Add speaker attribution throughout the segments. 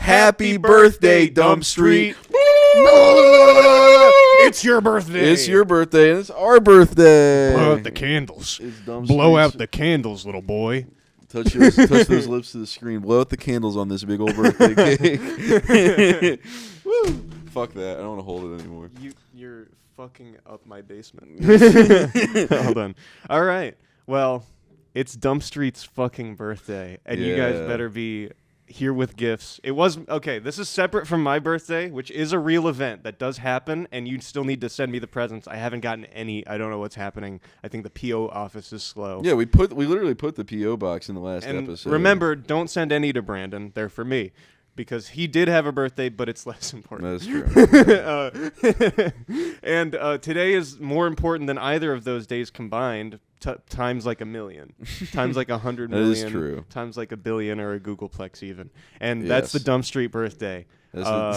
Speaker 1: Happy birthday, Dump Street.
Speaker 2: It's your birthday.
Speaker 1: It's your birthday, and it's our birthday.
Speaker 2: Blow out the candles.
Speaker 1: It's Dump
Speaker 2: Blow
Speaker 1: Street's-
Speaker 2: out the candles, little boy.
Speaker 1: Touch those lips to the screen. Blow out the candles on this big old birthday cake. Woo. Fuck that. I don't want to hold it anymore.
Speaker 2: You're fucking up my basement. Hold on. All right. Well, it's Dump Street's fucking birthday, and you guys better be here with gifts. It was okay. This is separate from my birthday, which is a real event that does happen, and you still need to send me the presents. I haven't gotten any. I don't know what's happening. I think the PO office is slow.
Speaker 1: Yeah, we literally put the PO box in the last
Speaker 2: And
Speaker 1: episode.
Speaker 2: remember, don't send any to Brandon. They're for me. Because he did have a birthday, but it's less important.
Speaker 1: That's true.
Speaker 2: And today is more important than either of those days combined, times like 1 million, times like 100 million,
Speaker 1: That is true.
Speaker 2: times like 1 billion or a Googleplex even. And that's the Dump Street birthday.
Speaker 1: I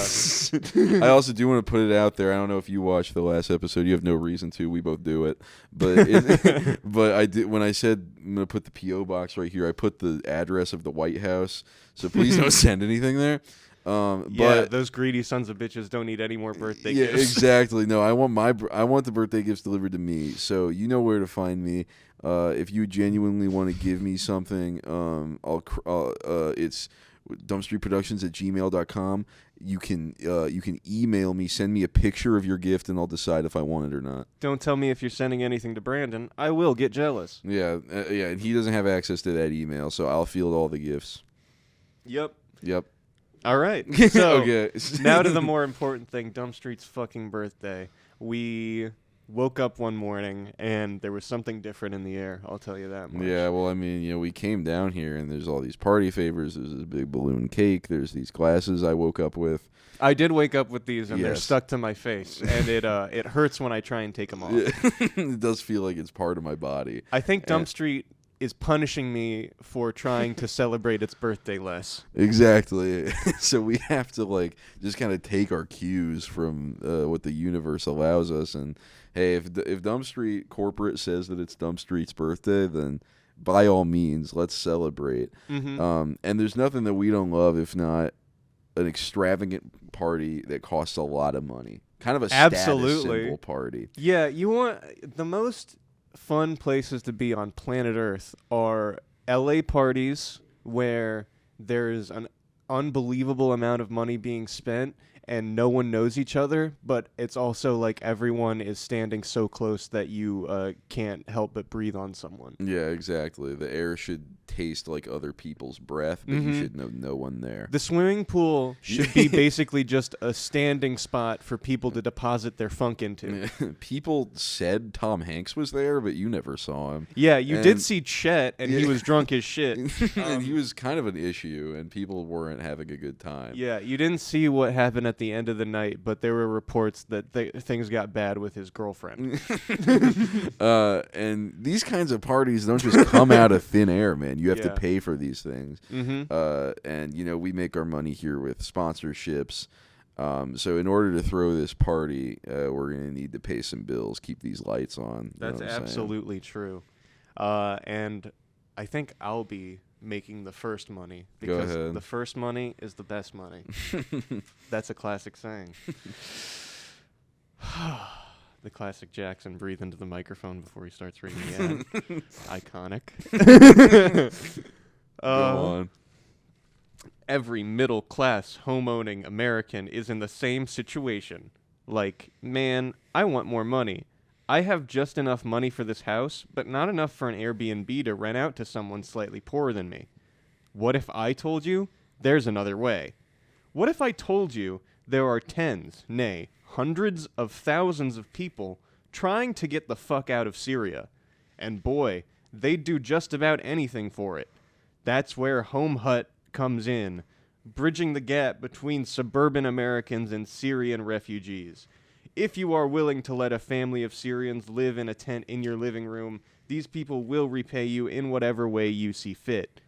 Speaker 1: also do want to put it out there. I don't know if you watched the last episode. You have no reason to. We both do it. But but I did. When I said I'm going to put the P.O. box right here, I put the address of the White House. So please don't send anything there.
Speaker 2: But those greedy sons of bitches don't need any more birthday gifts.
Speaker 1: Yeah, exactly. No, I want the birthday gifts delivered to me. So you know where to find me. If you genuinely want to give me something, it's dumpstreetproductions@gmail.com. You can email me, send me a picture of your gift, and I'll decide if I want it or not.
Speaker 2: Don't tell me if you're sending anything to Brandon. I will get jealous.
Speaker 1: Yeah, and he doesn't have access to that email, so I'll field all the gifts.
Speaker 2: Yep.
Speaker 1: All
Speaker 2: right. So
Speaker 1: okay.
Speaker 2: Now to the more important thing, Dump Street's fucking birthday. We woke up one morning and there was something different in the air. I'll tell you that much.
Speaker 1: Yeah, well, I mean, we came down here and there's all these party favors. There's this big balloon cake. There's these glasses I woke up with.
Speaker 2: I did wake up with these, and they're
Speaker 1: Yes.
Speaker 2: stuck to my face, and it hurts when I try and take them off.
Speaker 1: Yeah. It does feel like it's part of my body.
Speaker 2: I think Dump Street is punishing me for trying to celebrate its birthday less.
Speaker 1: Exactly. So we have to just kind of take our cues from what the universe allows us. And hey, if Dump Street corporate says that it's Dump Street's birthday, then by all means, let's celebrate.
Speaker 2: Mm-hmm.
Speaker 1: And there's nothing that we don't love if not an extravagant party that costs a lot of money. Kind of a status symbol party.
Speaker 2: Yeah, you want the most fun places to be on planet Earth are LA parties where there's an unbelievable amount of money being spent and no one knows each other, but it's also like everyone is standing so close that you can't help but breathe on someone.
Speaker 1: Yeah, exactly. The air should taste like other people's breath, but you should know no one there.
Speaker 2: The swimming pool should be basically just a standing spot for people to deposit their funk into.
Speaker 1: People said Tom Hanks was there, but you never saw him.
Speaker 2: Yeah, you did see Chet, and he was drunk as shit.
Speaker 1: And he was kind of an issue, and people weren't having a good time.
Speaker 2: Yeah, you didn't see what happened at the end of the night, but there were reports that things got bad with his girlfriend.
Speaker 1: And these kinds of parties don't just come out of thin air, man. You have to pay for these things. And, we make our money here with sponsorships. So in order to throw this party, we're going to need to pay some bills, keep these lights on.
Speaker 2: That's absolutely true. And I think I'll be making the first money because the first money is the best money. That's a classic saying. The classic Jackson breathe into the microphone before he starts reading the ad. Iconic.
Speaker 1: Go on.
Speaker 2: Every middle-class, home-owning American is in the same situation. Like, man, I want more money. I have just enough money for this house, but not enough for an Airbnb to rent out to someone slightly poorer than me. What if I told you there's another way? What if I told you there are tens, nay, hundreds of thousands of people trying to get the fuck out of Syria? And boy, they'd do just about anything for it. That's where Home Hut comes in, bridging the gap between suburban Americans and Syrian refugees. If you are willing to let a family of Syrians live in a tent in your living room, these people will repay you in whatever way you see fit.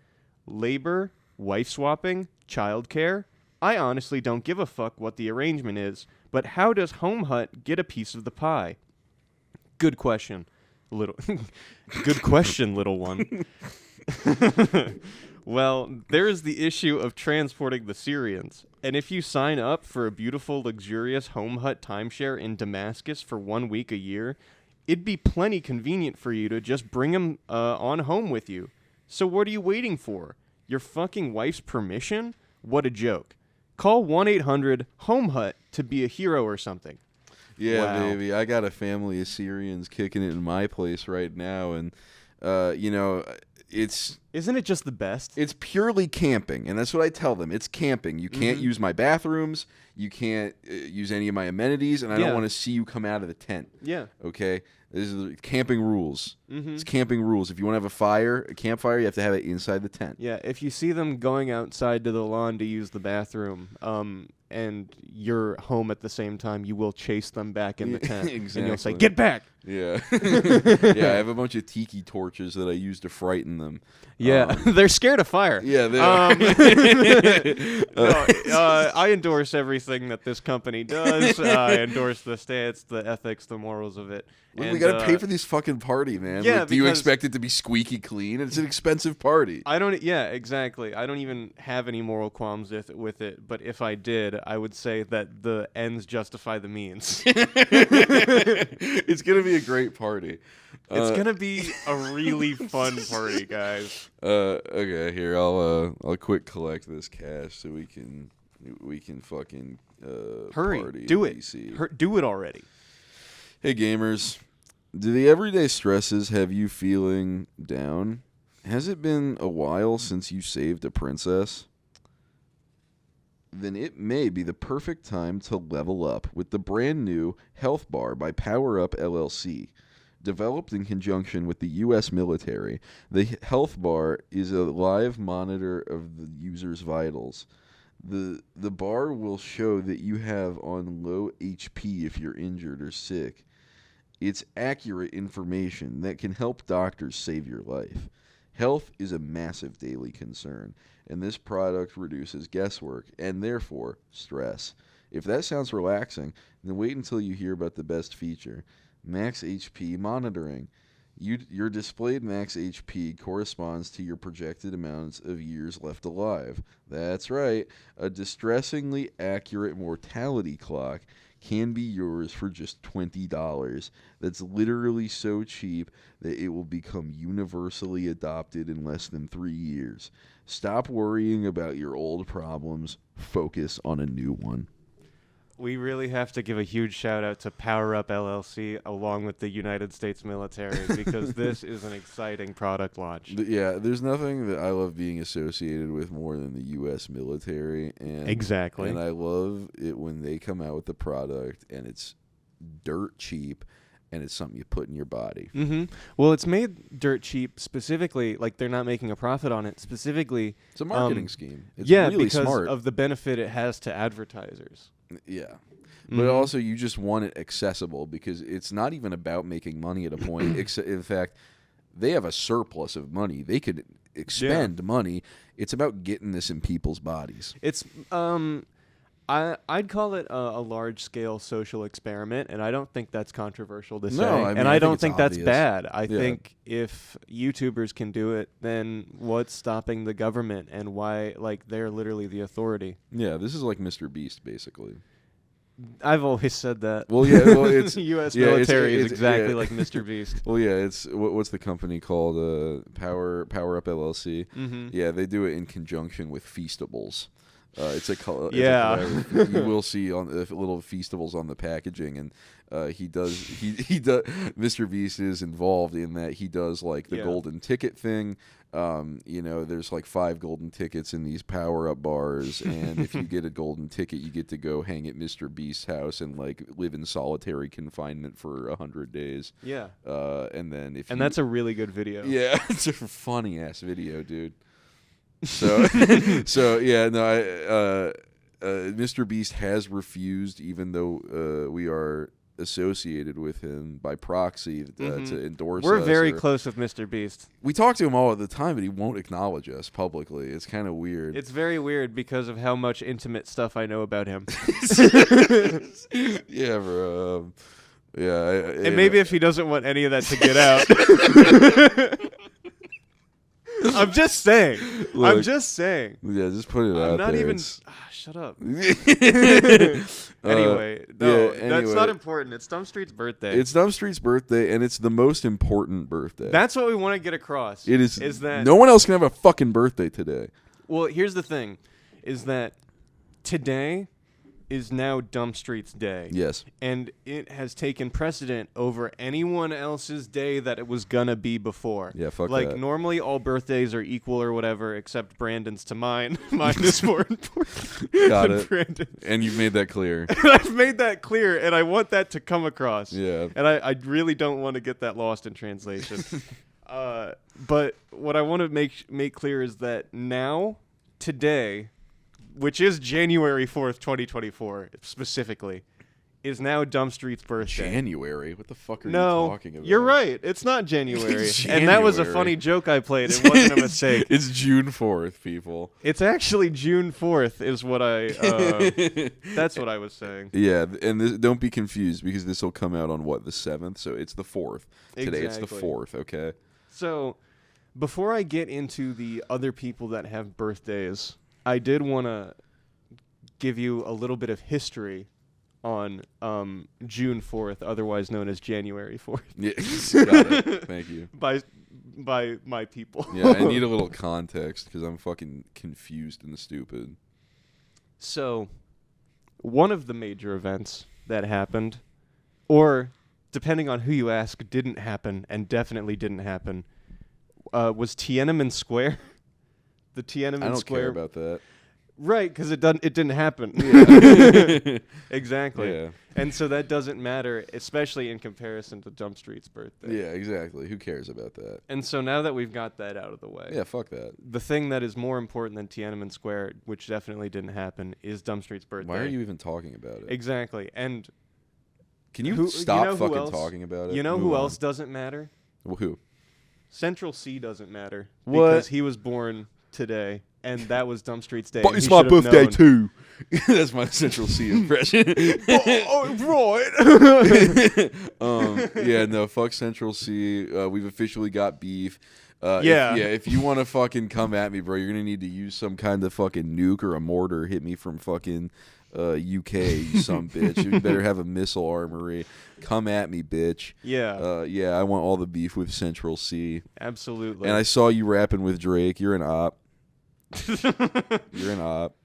Speaker 2: Labor, wife swapping, childcare? I honestly don't give a fuck what the arrangement is, but how does Home Hut get a piece of the pie? Good question, little. Good question, little one. Well, there is the issue of transporting the Syrians. And if you sign up for a beautiful, luxurious home hut timeshare in Damascus for 1 week a year, it'd be plenty convenient for you to just bring them on home with you. So what are you waiting for? Your fucking wife's permission? What a joke. Call 1-800-HOME-HUT to be a hero or something.
Speaker 1: Yeah,
Speaker 2: Wow.
Speaker 1: baby. I got a family of Syrians kicking it in my place right now, and
Speaker 2: Isn't it just the best?
Speaker 1: it's purely camping, and that's what I tell them. It's camping. You can't use my bathrooms. You can't use any of my amenities, and I don't want to see you come out of the tent.
Speaker 2: Yeah.
Speaker 1: Okay? This is the camping rules. It's camping rules. If you want to have a campfire, you have to have it inside the tent.
Speaker 2: Yeah, if you see them going outside to the lawn to use the bathroom, and you're home at the same time, you will chase them back in the tent.
Speaker 1: Exactly.
Speaker 2: And you'll say, "Get back!"
Speaker 1: Yeah. Yeah, I have a bunch of tiki torches that I use to frighten them.
Speaker 2: Yeah, they're scared of fire.
Speaker 1: Yeah, they are.
Speaker 2: I endorse everything that this company does. I endorse the stance, the ethics, the morals of it.
Speaker 1: Look,
Speaker 2: And,
Speaker 1: we got to pay for this fucking party, man.
Speaker 2: Yeah,
Speaker 1: Like, do you
Speaker 2: because-
Speaker 1: expect it to be squeaky clean? It's an expensive party.
Speaker 2: Yeah, exactly. I don't even have any moral qualms with it, but if I did, I would say that the ends justify the means.
Speaker 1: It's going to be a great party.
Speaker 2: It's going to be a really fun party, guys.
Speaker 1: Okay, here I'll quick collect this cash so we can fucking
Speaker 2: Hurry,
Speaker 1: party
Speaker 2: do
Speaker 1: in
Speaker 2: it.
Speaker 1: DC.
Speaker 2: Do it already.
Speaker 1: Hey gamers, do the everyday stresses have you feeling down? Has it been a while since you saved a princess? Then it may be the perfect time to level up with the brand new Health Bar by Power Up LLC. Developed in conjunction with the U.S. military, the Health Bar is a live monitor of the user's vitals. The bar will show that you have on low HP if you're injured or sick. It's accurate information that can help doctors save your life. Health is a massive daily concern, and this product reduces guesswork and therefore stress. If that sounds relaxing, then wait until you hear about the best feature, Max HP monitoring. Your displayed max HP corresponds to your projected amounts of years left alive. That's right, a distressingly accurate mortality clock can be yours for just $20. That's literally so cheap that it will become universally adopted in less than 3 years. Stop worrying about your old problems. Focus on a new one.
Speaker 2: We really have to give a huge shout out to Power Up LLC along with the United States military because this is an exciting product launch.
Speaker 1: Yeah, there's nothing that I love being associated with more than the U.S. military. And
Speaker 2: Exactly.
Speaker 1: And I love it when they come out with the product and it's dirt cheap and it's something you put in your body.
Speaker 2: Mm-hmm. Well, it's made dirt cheap specifically, like they're not making a profit on it specifically.
Speaker 1: It's a marketing scheme. It's
Speaker 2: yeah,
Speaker 1: really
Speaker 2: because
Speaker 1: smart.
Speaker 2: of the benefit it has to advertisers.
Speaker 1: Yeah. But also, you just want it accessible because it's not even about making money at a point. In fact, they have a surplus of money. They could expend money. It's about getting this in people's bodies.
Speaker 2: It's I'd call it a large-scale social experiment, and I don't think that's controversial to say.
Speaker 1: No, I mean,
Speaker 2: and
Speaker 1: I
Speaker 2: I
Speaker 1: think
Speaker 2: don't
Speaker 1: it's
Speaker 2: think that's
Speaker 1: obvious.
Speaker 2: bad. I
Speaker 1: Yeah.
Speaker 2: think if YouTubers can do it, then what's stopping the government and why? Like, they're literally the authority.
Speaker 1: Yeah, this is like Mr. Beast, basically.
Speaker 2: I've always said that.
Speaker 1: Well, yeah, well, it's
Speaker 2: the U.S.
Speaker 1: yeah,
Speaker 2: military is
Speaker 1: it's
Speaker 2: exactly
Speaker 1: yeah.
Speaker 2: like Mr. Beast.
Speaker 1: Well, yeah, it's what's the company called? Power Up LLC.
Speaker 2: Mm-hmm.
Speaker 1: Yeah, they do it in conjunction with Feastables. It's a
Speaker 2: Yeah.
Speaker 1: you will see on little Feastables on the packaging, and he does. Mr. Beast is involved in that. He does like the golden ticket thing. There's like 5 golden tickets in these Power Up bars, and if you get a golden ticket, you get to go hang at Mr. Beast's house and like live in solitary confinement for 100 days.
Speaker 2: Yeah.
Speaker 1: And then
Speaker 2: That's a really good video.
Speaker 1: yeah, it's a funny ass video, dude. So, yeah, no, Mr. Beast has refused, even though we are associated with him by proxy to endorse us.
Speaker 2: We're very close with Mr. Beast.
Speaker 1: We talk to him all the time, but he won't acknowledge us publicly. It's kind of weird.
Speaker 2: It's very weird because of how much intimate stuff I know about him.
Speaker 1: Yeah, bro. Yeah,
Speaker 2: And maybe if he doesn't want any of that to get out. I'm just saying.
Speaker 1: Look,
Speaker 2: I'm just saying.
Speaker 1: Yeah, just put it
Speaker 2: I'm
Speaker 1: out
Speaker 2: not
Speaker 1: there.
Speaker 2: even. Shut up.
Speaker 1: Anyway,
Speaker 2: That's not important. It's Dumb Street's birthday.
Speaker 1: It's Dumb Street's birthday, and it's the most important birthday.
Speaker 2: That's what we want to get across.
Speaker 1: It is.
Speaker 2: Is that
Speaker 1: no one else can have a fucking birthday today?
Speaker 2: Well, here's the thing, is that today is now Dumb Street's day.
Speaker 1: Yes.
Speaker 2: And it has taken precedent over anyone else's day that it was gonna be before.
Speaker 1: Yeah, fuck
Speaker 2: like,
Speaker 1: that.
Speaker 2: normally all birthdays are equal or whatever, except Brandon's to mine. Mine is more important
Speaker 1: Got
Speaker 2: than
Speaker 1: it.
Speaker 2: Brandon's.
Speaker 1: And you've made that clear.
Speaker 2: I've made that clear, and I want that to come across.
Speaker 1: Yeah.
Speaker 2: And I really don't want to get that lost in translation. But what I want to make clear is that now, today, which is January 4th, 2024, specifically, is now Dumb Street's birthday.
Speaker 1: January? What the fuck are you talking about?
Speaker 2: You're right. It's not January.
Speaker 1: It's
Speaker 2: And that was a
Speaker 1: January.
Speaker 2: funny joke I played. It wasn't a mistake.
Speaker 1: It's June 4th, people.
Speaker 2: It's actually June 4th is what I... that's what I was saying.
Speaker 1: Yeah, and don't be confused, because this will come out on, what, the 7th? So it's the 4th. Today it's the
Speaker 2: Exactly.
Speaker 1: 4th, okay?
Speaker 2: So, before I get into the other people that have birthdays, I did want to give you a little bit of history on June 4th, otherwise known as January 4th.
Speaker 1: Yeah, got it. Thank you.
Speaker 2: by my people.
Speaker 1: Yeah, I need a little context, because I'm fucking confused and stupid.
Speaker 2: So, one of the major events that happened, or depending on who you ask, didn't happen and definitely didn't happen, was Tiananmen Square. The Tiananmen
Speaker 1: I don't
Speaker 2: Square.
Speaker 1: care about that.
Speaker 2: Right, because it didn't happen.
Speaker 1: Yeah.
Speaker 2: Exactly.
Speaker 1: Yeah.
Speaker 2: And so that doesn't matter, especially in comparison to Dumb Street's birthday.
Speaker 1: Yeah, exactly. Who cares about that?
Speaker 2: And so now that we've got that out of the way,
Speaker 1: Yeah, fuck that.
Speaker 2: the thing that is more important than Tiananmen Square, which definitely didn't happen, is Dumb Street's birthday.
Speaker 1: Why are you even talking about it?
Speaker 2: Exactly. And
Speaker 1: Can you
Speaker 2: who
Speaker 1: stop fucking
Speaker 2: else?
Speaker 1: talking about it?
Speaker 2: You know
Speaker 1: Move
Speaker 2: who
Speaker 1: on.
Speaker 2: else doesn't matter?
Speaker 1: Well, who?
Speaker 2: Central C doesn't matter.
Speaker 1: What?
Speaker 2: Because he was born today, and that was Dumb Street's day.
Speaker 1: But
Speaker 2: and
Speaker 1: it's
Speaker 2: he
Speaker 1: my
Speaker 2: should have
Speaker 1: birthday
Speaker 2: known.
Speaker 1: too. That's my Central C impression.
Speaker 2: Right.
Speaker 1: Yeah, no, fuck Central C. We've officially got beef.
Speaker 2: Yeah.
Speaker 1: If you want to fucking come at me, bro, you're gonna need to use some kind of fucking nuke or a mortar. Hit me from fucking UK, you some bitch. You better have a missile armory. Come at me, bitch.
Speaker 2: Yeah.
Speaker 1: Yeah, I want all the beef with Central C.
Speaker 2: Absolutely.
Speaker 1: And I saw you rapping with Drake. You're an op. You're an op.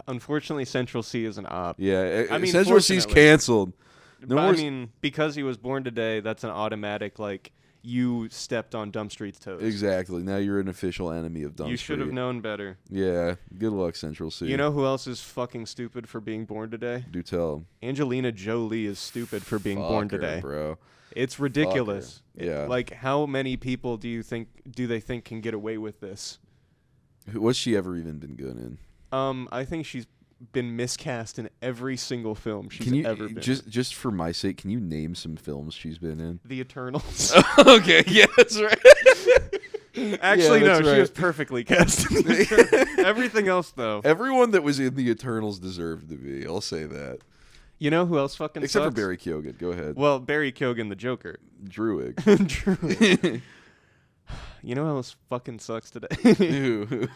Speaker 2: Unfortunately, Central C is an op.
Speaker 1: Yeah,
Speaker 2: I mean,
Speaker 1: Central C's
Speaker 2: fortunately.
Speaker 1: canceled. No
Speaker 2: But
Speaker 1: more
Speaker 2: I mean, because he was born today, that's an automatic, like, you stepped on Dumb Street's toes.
Speaker 1: Exactly. Now you're an official enemy of Dumb
Speaker 2: You should have
Speaker 1: Street.
Speaker 2: known better.
Speaker 1: Yeah. Good luck, Central C.
Speaker 2: You know who else is fucking stupid for being born today?
Speaker 1: Do tell.
Speaker 2: Angelina Jolie is stupid for being
Speaker 1: Fuck
Speaker 2: born
Speaker 1: her,
Speaker 2: today.
Speaker 1: bro.
Speaker 2: It's ridiculous.
Speaker 1: Fuck her. Yeah.
Speaker 2: Like, how many people do they think can get away with this?
Speaker 1: What's she ever even been good in?
Speaker 2: I think she's been miscast in every single film she's
Speaker 1: Can you
Speaker 2: ever been in.
Speaker 1: just for my sake, can you name some films she's been in?
Speaker 2: The Eternals.
Speaker 1: Okay, yeah, that's right.
Speaker 2: Actually,
Speaker 1: Yeah,
Speaker 2: no,
Speaker 1: that's
Speaker 2: she
Speaker 1: right.
Speaker 2: was perfectly cast. In the Eternals. Everything else, though.
Speaker 1: Everyone that was in the Eternals deserved to be. I'll say that.
Speaker 2: You know who else fucking
Speaker 1: Except
Speaker 2: sucks?
Speaker 1: for Barry Keoghan. Go ahead.
Speaker 2: Well, Barry Keoghan, the Joker.
Speaker 1: Druig.
Speaker 2: True. You know who else fucking sucks today?
Speaker 1: Ew.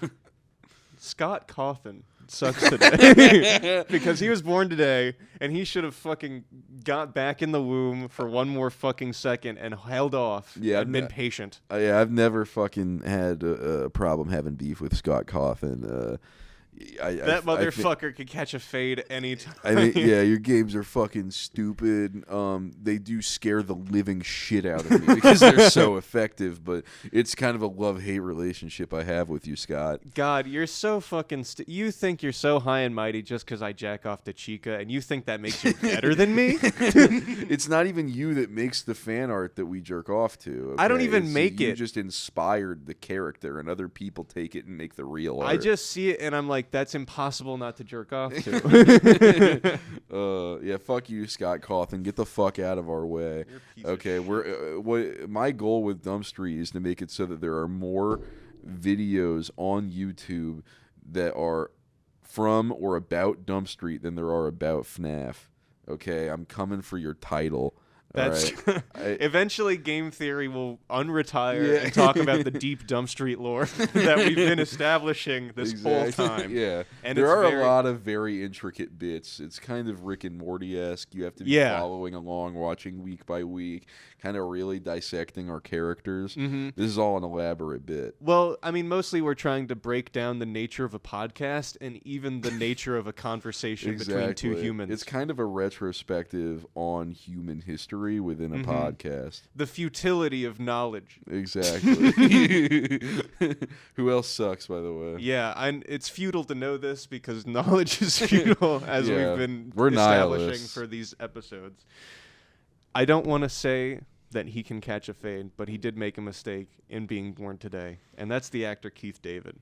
Speaker 2: Scott Cawthon sucks today because he was born today and he should have fucking got back in the womb for one more fucking second and held off.
Speaker 1: Yeah,
Speaker 2: and been patient.
Speaker 1: Yeah, I've never fucking had a problem having beef with Scott Cawthon.
Speaker 2: That motherfucker could catch a fade anytime.
Speaker 1: I mean, yeah, your games are fucking stupid. They do scare the living shit out of me because they're so effective. But it's kind of a love-hate relationship I have with you, Scott.
Speaker 2: God, you're so fucking... you think you're so high and mighty just because I jack off to Chica, and you think that makes you better than me?
Speaker 1: It's not even you that makes the fan art that we jerk off to.
Speaker 2: I don't
Speaker 1: okay?
Speaker 2: even make
Speaker 1: you
Speaker 2: it.
Speaker 1: You just inspired the character, and other people take it and make the real art.
Speaker 2: I just see it, and I'm like, that's impossible not to jerk off to.
Speaker 1: Yeah, fuck you, Scott Cawthon. Get the fuck out of our way. Okay, my goal with Dumb Street is to make it so that there are more videos on YouTube that are from or about Dumb Street than there are about FNAF. Okay, I'm coming for your title.
Speaker 2: That's eventually game theory will unretire and talk about the deep Dump Street lore that we've been establishing this whole time.
Speaker 1: Yeah,
Speaker 2: and
Speaker 1: there are a lot of very intricate bits. It's kind of Rick and Morty-esque. You have to be following along, watching week by week, kind of really dissecting our characters.
Speaker 2: Mm-hmm.
Speaker 1: This is all an elaborate bit.
Speaker 2: Well, I mean, mostly we're trying to break down the nature of a podcast and even the nature of a conversation between two humans.
Speaker 1: It's kind of a retrospective on human history within a podcast.
Speaker 2: The futility of knowledge.
Speaker 1: Exactly. Who else sucks, by the way?
Speaker 2: Yeah, it's futile to know this because knowledge is futile, as we've been establishing
Speaker 1: nihilists
Speaker 2: for these episodes. I don't want to say that he can catch a fade, but he did make a mistake in being born today, and that's the actor Keith David.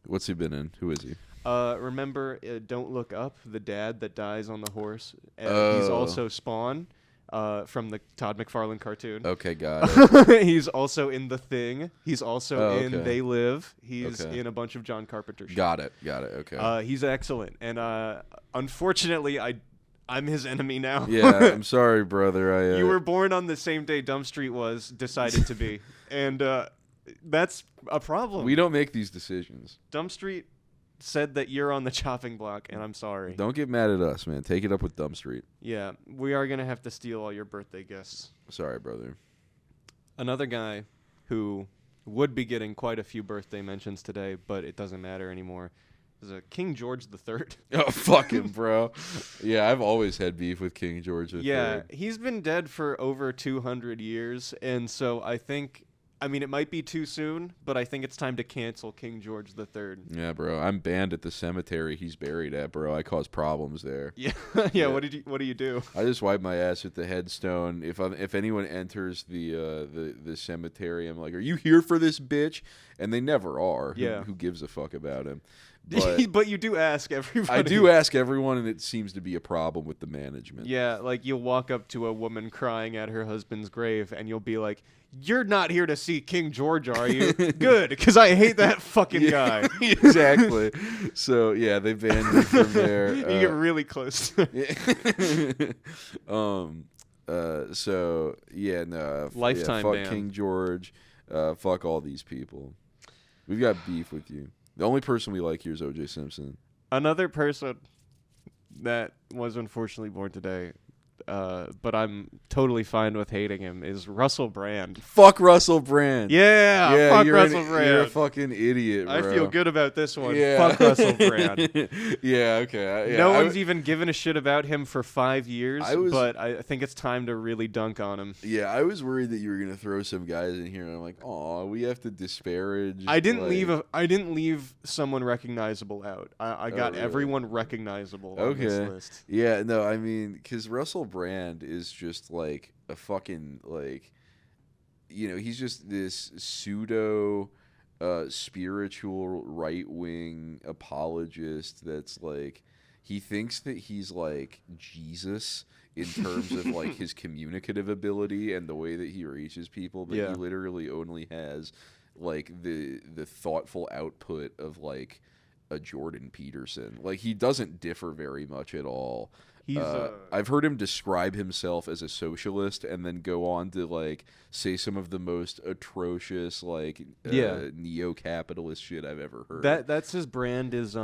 Speaker 1: What's he been in? Who is he?
Speaker 2: Remember Don't Look Up, the dad that dies on the horse? He's also Spawn. From the Todd McFarlane cartoon.
Speaker 1: Okay, got it.
Speaker 2: He's also in The Thing. He's also in They Live. He's in a bunch of John Carpenter shit.
Speaker 1: Got it. Okay.
Speaker 2: He's excellent. And unfortunately, I'm his enemy now.
Speaker 1: Yeah, I'm sorry, brother.
Speaker 2: You were born on the same day Dump Street was decided to be. And that's a problem.
Speaker 1: We don't make these decisions.
Speaker 2: Dump Street said that you're on the chopping block, and I'm sorry.
Speaker 1: Don't get mad at us, man. Take it up with Dump Street.
Speaker 2: Yeah, we are going to have to steal all your birthday gifts.
Speaker 1: Sorry, brother.
Speaker 2: Another guy who would be getting quite a few birthday mentions today, but it doesn't matter anymore, is King George III.
Speaker 1: Oh, fuck him, bro. Yeah, I've always had beef with King George III.
Speaker 2: Yeah, he's been dead for over 200 years, and so I mean, it might be too soon, but I think it's time to cancel King George III.
Speaker 1: Yeah, bro. I'm banned at the cemetery he's buried at, bro. I cause problems there.
Speaker 2: Yeah. Yeah. What do you do?
Speaker 1: I just wipe my ass at the headstone. If anyone enters the cemetery, I'm like, "Are you here for this bitch?" And they never are.
Speaker 2: Yeah.
Speaker 1: Who gives a fuck about him?
Speaker 2: But you do ask everybody.
Speaker 1: I do ask everyone, and it seems to be a problem with the management.
Speaker 2: Yeah, like you'll walk up to a woman crying at her husband's grave, and you'll be like, "You're not here to see King George, are you?" Good, because I hate that fucking guy.
Speaker 1: Exactly. So yeah, they banned me from there.
Speaker 2: You get really close.
Speaker 1: So yeah, no.
Speaker 2: Lifetime
Speaker 1: fuck
Speaker 2: ban.
Speaker 1: King George. Fuck all these people. We've got beef with you. The only person we like here is O.J. Simpson.
Speaker 2: Another person that was unfortunately born today, but I'm totally fine with hating him, is Russell Brand.
Speaker 1: Fuck Russell Brand.
Speaker 2: Yeah, fuck Russell Brand.
Speaker 1: You're a fucking idiot, bro.
Speaker 2: I feel good about this one.
Speaker 1: Yeah.
Speaker 2: Fuck Russell Brand.
Speaker 1: Yeah, okay.
Speaker 2: No one's even given a shit about him for 5 years, but I think it's time to really dunk on him.
Speaker 1: Yeah, I was worried that you were gonna throw some guys in here, and I'm like, oh, we have to disparage.
Speaker 2: I didn't leave someone recognizable out. I got everyone recognizable on this list.
Speaker 1: Yeah, no, I mean, because Russell Brand is just like a fucking he's just this pseudo spiritual right wing apologist that's like he thinks that he's like Jesus in terms of like his communicative ability and the way that he reaches people, but he literally only has like the thoughtful output of like a Jordan Peterson. Like he doesn't differ very much at all. I've heard him describe himself as a socialist and then go on to like say some of the most atrocious like neo-capitalist shit I've ever heard.
Speaker 2: That's his brand is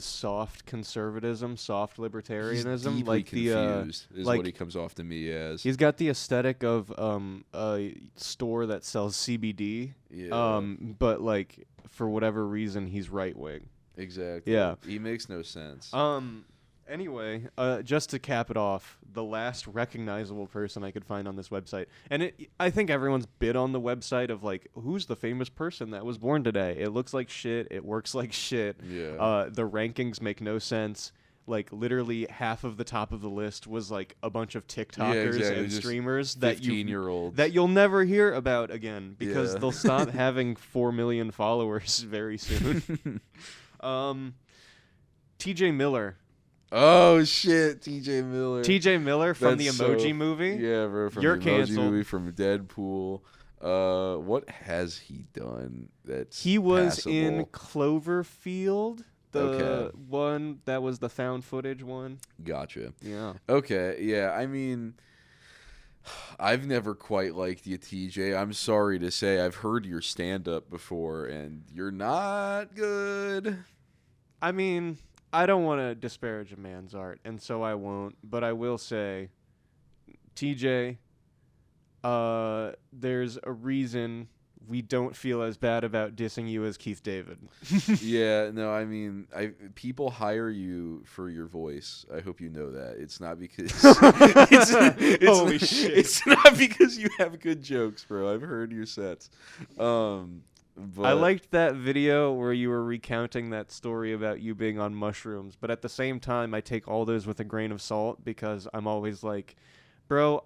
Speaker 2: soft conservatism, soft libertarianism.
Speaker 1: He's
Speaker 2: like
Speaker 1: confused is what he comes off to me as.
Speaker 2: He's got the aesthetic of a store that sells CBD.
Speaker 1: Yeah.
Speaker 2: But like for whatever reason he's right wing.
Speaker 1: Exactly.
Speaker 2: Yeah.
Speaker 1: He makes no sense.
Speaker 2: Anyway, just to cap it off, the last recognizable person I could find on this website, and I think everyone's bid on the website of like, who's the famous person that was born today? It looks like shit. It works like shit.
Speaker 1: Yeah.
Speaker 2: The rankings make no sense. Like literally half of the top of the list was like a bunch of TikTokers and streamers that you'll never hear about again because they'll stop having 4 million followers very soon. TJ Miller.
Speaker 1: Oh shit, TJ Miller.
Speaker 2: TJ Miller from the Emoji Movie.
Speaker 1: Yeah, bro, from
Speaker 2: You're
Speaker 1: the
Speaker 2: canceled.
Speaker 1: Emoji Movie, from Deadpool. What has he done that's
Speaker 2: He was
Speaker 1: passable?
Speaker 2: in Cloverfield, the one that was the found footage one.
Speaker 1: Gotcha.
Speaker 2: Yeah.
Speaker 1: Okay, yeah, I mean, I've never quite liked you, TJ. I'm sorry to say. I've heard your stand-up before, and you're not good.
Speaker 2: I mean, I don't want to disparage a man's art, and so I won't. But I will say, TJ, there's a reason we don't feel as bad about dissing you as Keith David.
Speaker 1: Yeah, no, I mean, people hire you for your voice. I hope you know that. It's not because
Speaker 2: Holy shit.
Speaker 1: It's not because you have good jokes, bro. I've heard your sets. But
Speaker 2: I liked that video where you were recounting that story about you being on mushrooms, but at the same time, I take all those with a grain of salt because I'm always like, bro,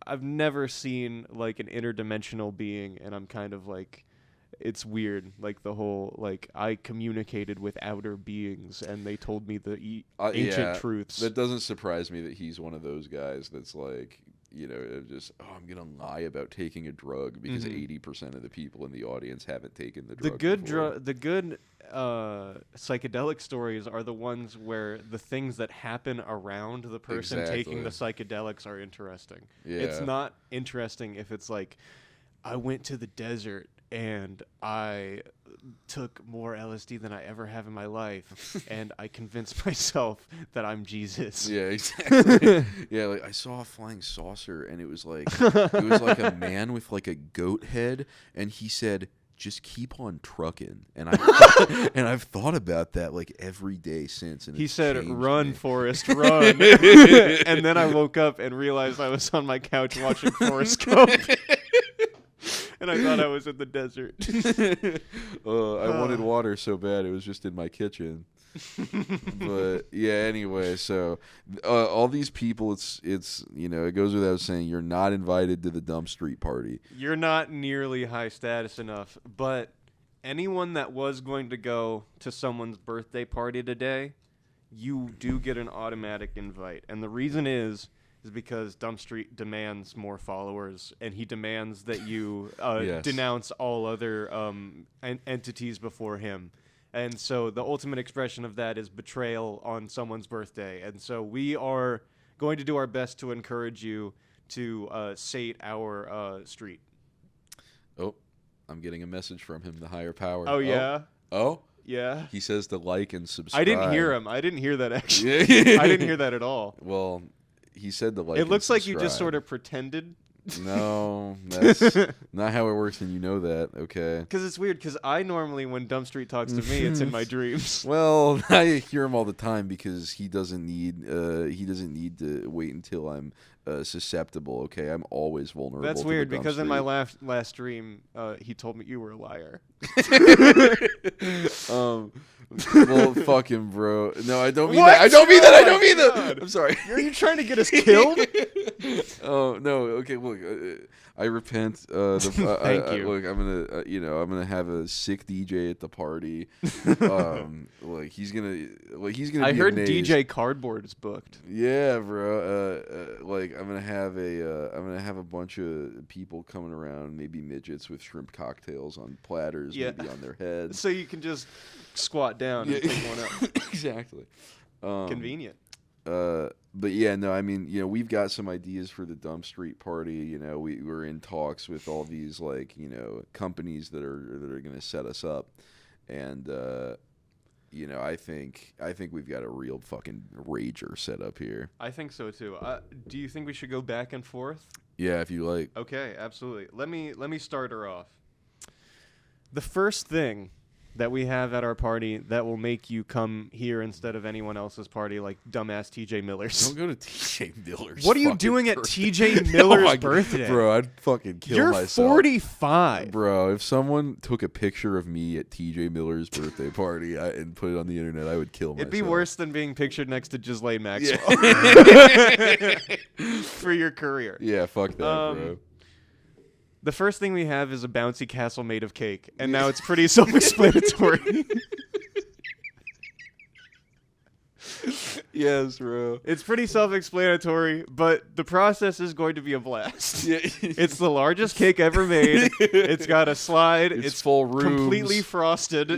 Speaker 2: I've never seen like an interdimensional being, and I'm kind of like, it's weird, like the whole like I communicated with outer beings and they told me the ancient truths.
Speaker 1: That doesn't surprise me that he's one of those guys that's like, just I'm gonna lie about taking a drug because 80% of the people in the audience haven't taken the drug.
Speaker 2: The good psychedelic stories are the ones where the things that happen around the person taking the psychedelics are interesting.
Speaker 1: Yeah.
Speaker 2: It's not interesting if it's like, I went to the desert and I took more LSD than I ever have in my life, and I convinced myself that I'm Jesus.
Speaker 1: Yeah, exactly. Yeah, like I saw a flying saucer, and it was like a man with like a goat head, and he said, "Just keep on trucking." And I've thought about that like every day since. And
Speaker 2: he said,
Speaker 1: "Run,
Speaker 2: me. Forrest, run." And then I woke up and realized I was on my couch watching Forrest Gump. And I thought I was in the desert.
Speaker 1: I wanted water so bad, it was just in my kitchen. But yeah, anyway, so all these people, it's it goes without saying, you're not invited to the Dump Street party.
Speaker 2: You're not nearly high status enough, but anyone that was going to go to someone's birthday party today, you do get an automatic invite. And the reason is because Dump Street demands more followers, and he demands that you denounce all other entities before him. And so the ultimate expression of that is betrayal on someone's birthday. And so we are going to do our best to encourage you to sate our street.
Speaker 1: Oh, I'm getting a message from him, the higher power.
Speaker 2: Oh, yeah?
Speaker 1: Oh?
Speaker 2: Yeah?
Speaker 1: He says to like and subscribe.
Speaker 2: I didn't hear him. I didn't hear that, actually. I didn't hear that at all.
Speaker 1: Well, he said to like
Speaker 2: It looks
Speaker 1: and
Speaker 2: like you just sort of pretended.
Speaker 1: No, that's not how it works, and you know that, okay?
Speaker 2: Because it's weird, because I normally, when Dump Street talks to me, it's in my dreams.
Speaker 1: Well, I hear him all the time because he doesn't need to wait until I'm susceptible, okay? I'm always vulnerable.
Speaker 2: That's
Speaker 1: to
Speaker 2: weird,
Speaker 1: the Dump
Speaker 2: because in my
Speaker 1: Street.
Speaker 2: last stream, he told me you were a liar.
Speaker 1: Well, fuck him, bro. No, I don't mean
Speaker 2: What?
Speaker 1: that. I don't mean that. I don't mean
Speaker 2: God.
Speaker 1: that. I'm sorry.
Speaker 2: Are you trying to get us killed?
Speaker 1: Oh no. Okay. Look, I repent.
Speaker 2: Thank you.
Speaker 1: Look, I'm gonna have a sick DJ at the party. Like he's gonna.
Speaker 2: I
Speaker 1: be
Speaker 2: heard
Speaker 1: amazed.
Speaker 2: DJ Cardboard is booked.
Speaker 1: Yeah, bro. Like I'm gonna have a bunch of people coming around, maybe midgets with shrimp cocktails on platters, maybe on their heads.
Speaker 2: So you can just squat down and take one up.
Speaker 1: Exactly.
Speaker 2: Convenient.
Speaker 1: But yeah, no, I mean, we've got some ideas for the Dump Street party. We're in talks with all these companies that are going to set us up, and I think we've got a real fucking rager set up here.
Speaker 2: I think so too. Do you think we should go back and forth?
Speaker 1: Yeah, if you like.
Speaker 2: Okay, absolutely. Let me start her off. The first thing that we have at our party that will make you come here instead of anyone else's party, like dumbass TJ Miller's.
Speaker 1: Don't go to TJ Miller's.
Speaker 2: What are you doing at TJ Miller's birthday?
Speaker 1: Bro, I'd fucking kill
Speaker 2: You're
Speaker 1: myself.
Speaker 2: You're 45.
Speaker 1: Bro, if someone took a picture of me at TJ Miller's birthday party and put it on the internet, I would kill myself.
Speaker 2: It'd be worse than being pictured next to Ghislaine Maxwell. For your career.
Speaker 1: Yeah, fuck that, bro.
Speaker 2: The first thing we have is a bouncy castle made of cake, and now it's pretty self-explanatory.
Speaker 1: Yes, bro.
Speaker 2: It's pretty self-explanatory, but the process is going to be a blast.
Speaker 1: Yeah.
Speaker 2: It's the largest cake ever made. It's got a slide.
Speaker 1: It's full rooms.
Speaker 2: Completely frosted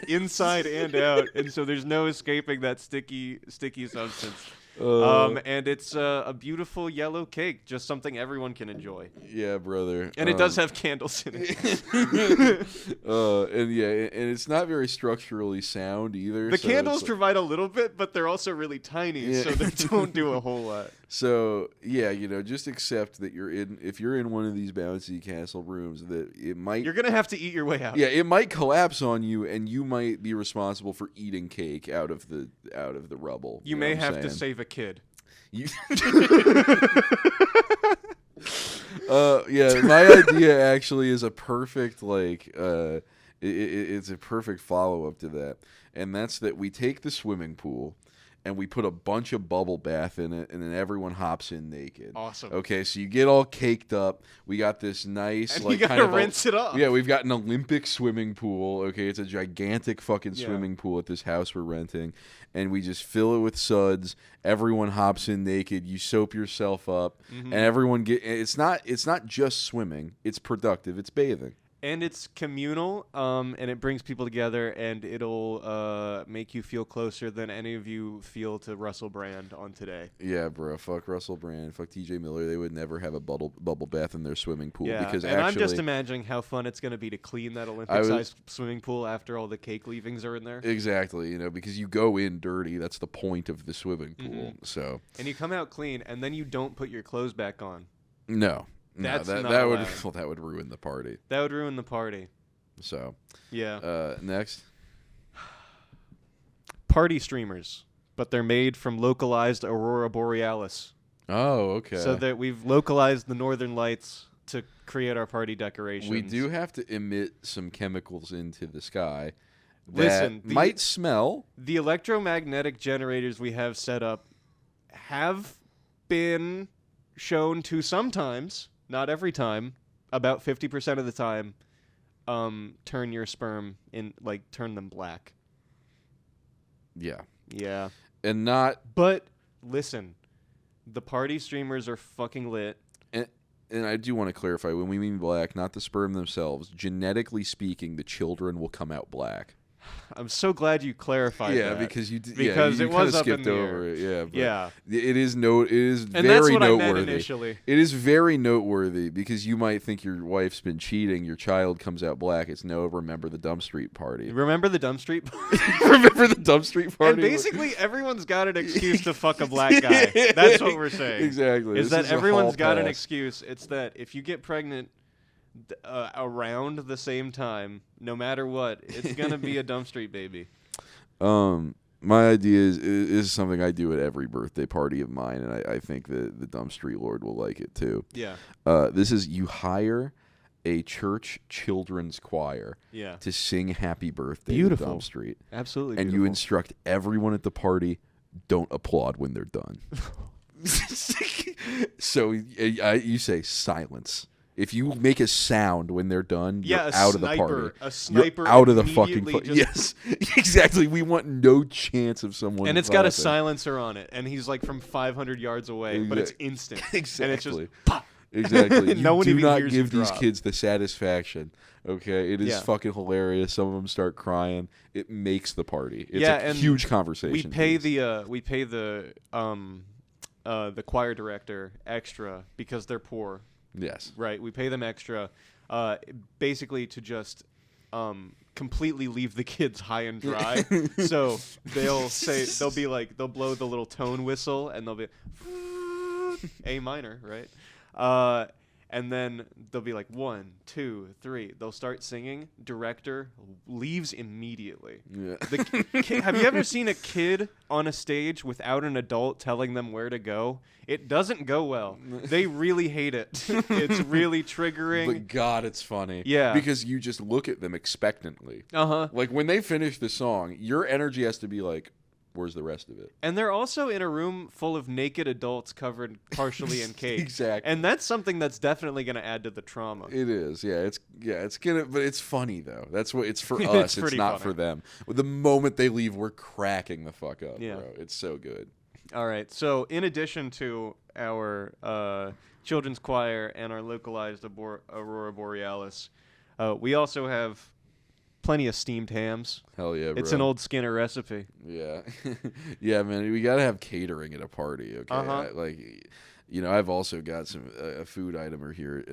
Speaker 2: inside and out, and so there's no escaping that sticky substance. And it's a beautiful yellow cake, just something everyone can enjoy.
Speaker 1: Yeah, brother.
Speaker 2: And it does have candles in it.
Speaker 1: And it's not very structurally sound either.
Speaker 2: The
Speaker 1: so
Speaker 2: candles
Speaker 1: it's
Speaker 2: provide a little bit, but they're also really tiny, so they don't do a whole lot.
Speaker 1: So yeah, just accept that if you're in one of these bouncy castle rooms, that
Speaker 2: you're gonna have to eat your way out.
Speaker 1: Yeah, it might collapse on you, and you might be responsible for eating cake out of the rubble.
Speaker 2: You may have to save a kid.
Speaker 1: My idea actually is a perfect it's a perfect follow up to that, and that's that we take the swimming pool and we put a bunch of bubble bath in it, and then everyone hops in naked.
Speaker 2: Awesome.
Speaker 1: Okay, so you get all caked up. We got this nice,
Speaker 2: and you gotta rinse it off.
Speaker 1: Yeah, we've got an Olympic swimming pool. Okay, it's a gigantic fucking swimming pool at this house we're renting, and we just fill it with suds. Everyone hops in naked. You soap yourself up, and everyone It's not just swimming. It's productive. It's bathing.
Speaker 2: And it's communal, and it brings people together, and it'll make you feel closer than any of you feel to Russell Brand on today.
Speaker 1: Yeah, bro. Fuck Russell Brand. Fuck TJ Miller. They would never have a bubble bath in their swimming pool.
Speaker 2: Yeah,
Speaker 1: because
Speaker 2: and I'm just imagining how fun it's going to be to clean that Olympic-sized swimming pool after all the cake leavings are in there.
Speaker 1: Exactly. Because you go in dirty. That's the point of the swimming pool. So.
Speaker 2: And you come out clean, and then you don't put your clothes back on.
Speaker 1: No.
Speaker 2: That
Speaker 1: would ruin the party.
Speaker 2: That would ruin the party.
Speaker 1: So,
Speaker 2: yeah.
Speaker 1: Next,
Speaker 2: party streamers, but they're made from localized aurora borealis.
Speaker 1: Oh, okay.
Speaker 2: So that we've localized the northern lights to create our party decorations.
Speaker 1: We do have to emit some chemicals into the sky.
Speaker 2: Listen,
Speaker 1: might smell.
Speaker 2: The electromagnetic generators we have set up have been shown to sometimes. Not every time, about 50% of the time, turn your sperm turn them black.
Speaker 1: Yeah.
Speaker 2: Yeah.
Speaker 1: And not...
Speaker 2: But, listen, the party streamers are fucking lit.
Speaker 1: And I do want to clarify, when we mean black, not the sperm themselves. Genetically speaking, the children will come out black.
Speaker 2: I'm so glad you clarified that.
Speaker 1: Yeah, because you
Speaker 2: it was up
Speaker 1: skipped
Speaker 2: in the
Speaker 1: over
Speaker 2: air.
Speaker 1: it. Yeah, but
Speaker 2: yeah.
Speaker 1: It is
Speaker 2: and
Speaker 1: very
Speaker 2: that's what
Speaker 1: noteworthy.
Speaker 2: I meant initially.
Speaker 1: It is very noteworthy because you might think your wife's been cheating. Your child comes out black. It's no. Remember the Dumb Street party.
Speaker 2: Remember the Dumb Street party?
Speaker 1: Remember the Dumb Street party?
Speaker 2: And basically, everyone's got an excuse to fuck a black guy. That's what we're saying.
Speaker 1: Exactly.
Speaker 2: Is that everyone's got an excuse? It's that if you get pregnant around the same time, no matter what, it's gonna be a Dumb Street baby.
Speaker 1: My idea is something I do at every birthday party of mine, and I think that the Dumb Street Lord will like it too.
Speaker 2: Yeah.
Speaker 1: This is you hire a church children's choir to sing Happy Birthday to Dumb Street.
Speaker 2: Absolutely
Speaker 1: and
Speaker 2: beautiful.
Speaker 1: You instruct everyone at the party, don't applaud when they're done. So you say silence. If you make a sound when they're done, you're out of the party.
Speaker 2: A sniper
Speaker 1: you're out of the fucking
Speaker 2: yes,
Speaker 1: exactly. We want no chance of someone.
Speaker 2: And it's got a silencer on it, and he's like from 500 yards away, but it's instant.
Speaker 1: Exactly.
Speaker 2: And it's just pop.
Speaker 1: Exactly.
Speaker 2: No one
Speaker 1: do
Speaker 2: even
Speaker 1: not
Speaker 2: hears
Speaker 1: give
Speaker 2: you
Speaker 1: these
Speaker 2: drop.
Speaker 1: kids the satisfaction. Okay, it is fucking hilarious. Some of them start crying. It makes the party. It's a huge conversation.
Speaker 2: We pay the choir director extra because they're poor.
Speaker 1: Yes.
Speaker 2: Right. We pay them extra, basically to just completely leave the kids high and dry. So they'll blow the little tone whistle and they'll be A minor, right? And then they'll be like 1, 2, 3. They'll start singing. Director leaves immediately.
Speaker 1: Yeah.
Speaker 2: Have you ever seen a kid on a stage without an adult telling them where to go? It doesn't go well. They really hate it. It's really triggering.
Speaker 1: But God, it's funny.
Speaker 2: Yeah.
Speaker 1: Because you just look at them expectantly.
Speaker 2: Uh-huh.
Speaker 1: Like when they finish the song, your energy has to be like, where's the rest of it?
Speaker 2: And they're also in a room full of naked adults covered partially in cake.
Speaker 1: Exactly.
Speaker 2: And that's something that's definitely going to add to the trauma.
Speaker 1: It is. Yeah, it's gonna, but it's funny though. That's what it's for us. It's not
Speaker 2: funny.
Speaker 1: for them. The moment they leave, we're cracking the fuck up,
Speaker 2: Yeah.
Speaker 1: bro. It's so good.
Speaker 2: All right. So in addition to our children's choir and our localized Aurora Borealis, we also have plenty of steamed hams.
Speaker 1: Hell yeah, bro.
Speaker 2: It's an old Skinner recipe.
Speaker 1: Yeah. Yeah, man. We got to have catering at a party, okay? I've also got some a food item or here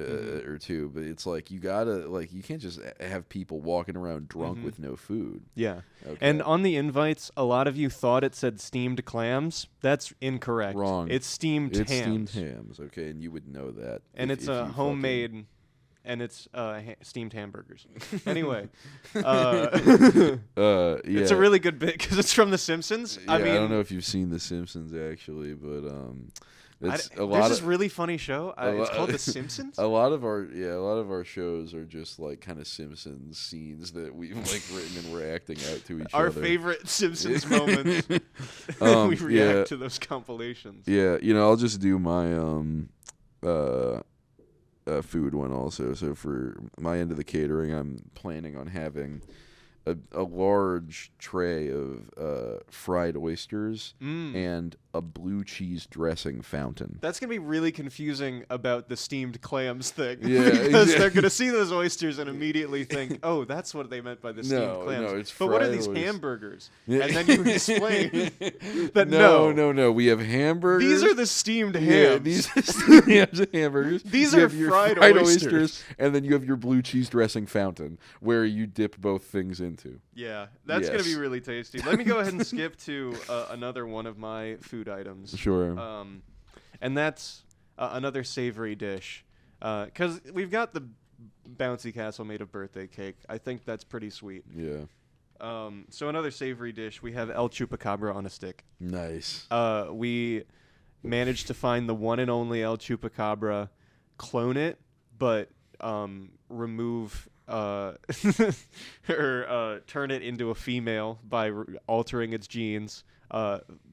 Speaker 1: or two, but it's like you got to, like, you can't just have people walking around drunk with no food.
Speaker 2: Yeah.
Speaker 1: Okay.
Speaker 2: And on the invites, a lot of you thought it said steamed clams. That's incorrect.
Speaker 1: Wrong.
Speaker 2: It's steamed hams.
Speaker 1: It's steamed hams, okay? And you would know that.
Speaker 2: And it's a homemade... And it's steamed hamburgers. Anyway,
Speaker 1: yeah.
Speaker 2: It's a really good bit because it's from The Simpsons.
Speaker 1: Yeah, I don't know if you've seen The Simpsons actually, but it's a lot.
Speaker 2: There's this really funny show. It's called The Simpsons.
Speaker 1: A lot of our shows are just like kind of Simpsons scenes that we've like written and we're acting out to each other.
Speaker 2: Our favorite Simpsons moments. We react to those compilations.
Speaker 1: Yeah, I'll just do my food one also. So for my end of the catering, I'm planning on having a large tray of fried oysters and a blue cheese dressing fountain.
Speaker 2: That's going to be really confusing about the steamed clams thing.
Speaker 1: Yeah,
Speaker 2: because they're going to see those oysters and immediately think, oh, that's what they meant by the steamed clams.
Speaker 1: No, it's
Speaker 2: but what are
Speaker 1: fried
Speaker 2: these
Speaker 1: oysters.
Speaker 2: Hamburgers? And then you explain that
Speaker 1: no. We have hamburgers.
Speaker 2: These are the steamed hams.
Speaker 1: Yeah, these are steamed hams and hamburgers.
Speaker 2: These
Speaker 1: you
Speaker 2: are
Speaker 1: have your
Speaker 2: fried
Speaker 1: oysters. And then you have your blue cheese dressing fountain where you dip both things into.
Speaker 2: Yeah, that's going to be really tasty. Let me go ahead and skip to another one of my food items.
Speaker 1: Sure.
Speaker 2: And that's another savory dish. Because we've got the bouncy castle made of birthday cake. I think that's pretty sweet.
Speaker 1: Yeah.
Speaker 2: So another savory dish, we have El Chupacabra on a stick.
Speaker 1: Nice.
Speaker 2: We managed to find the one and only El Chupacabra, clone it, but remove... or turn it into a female by altering its genes,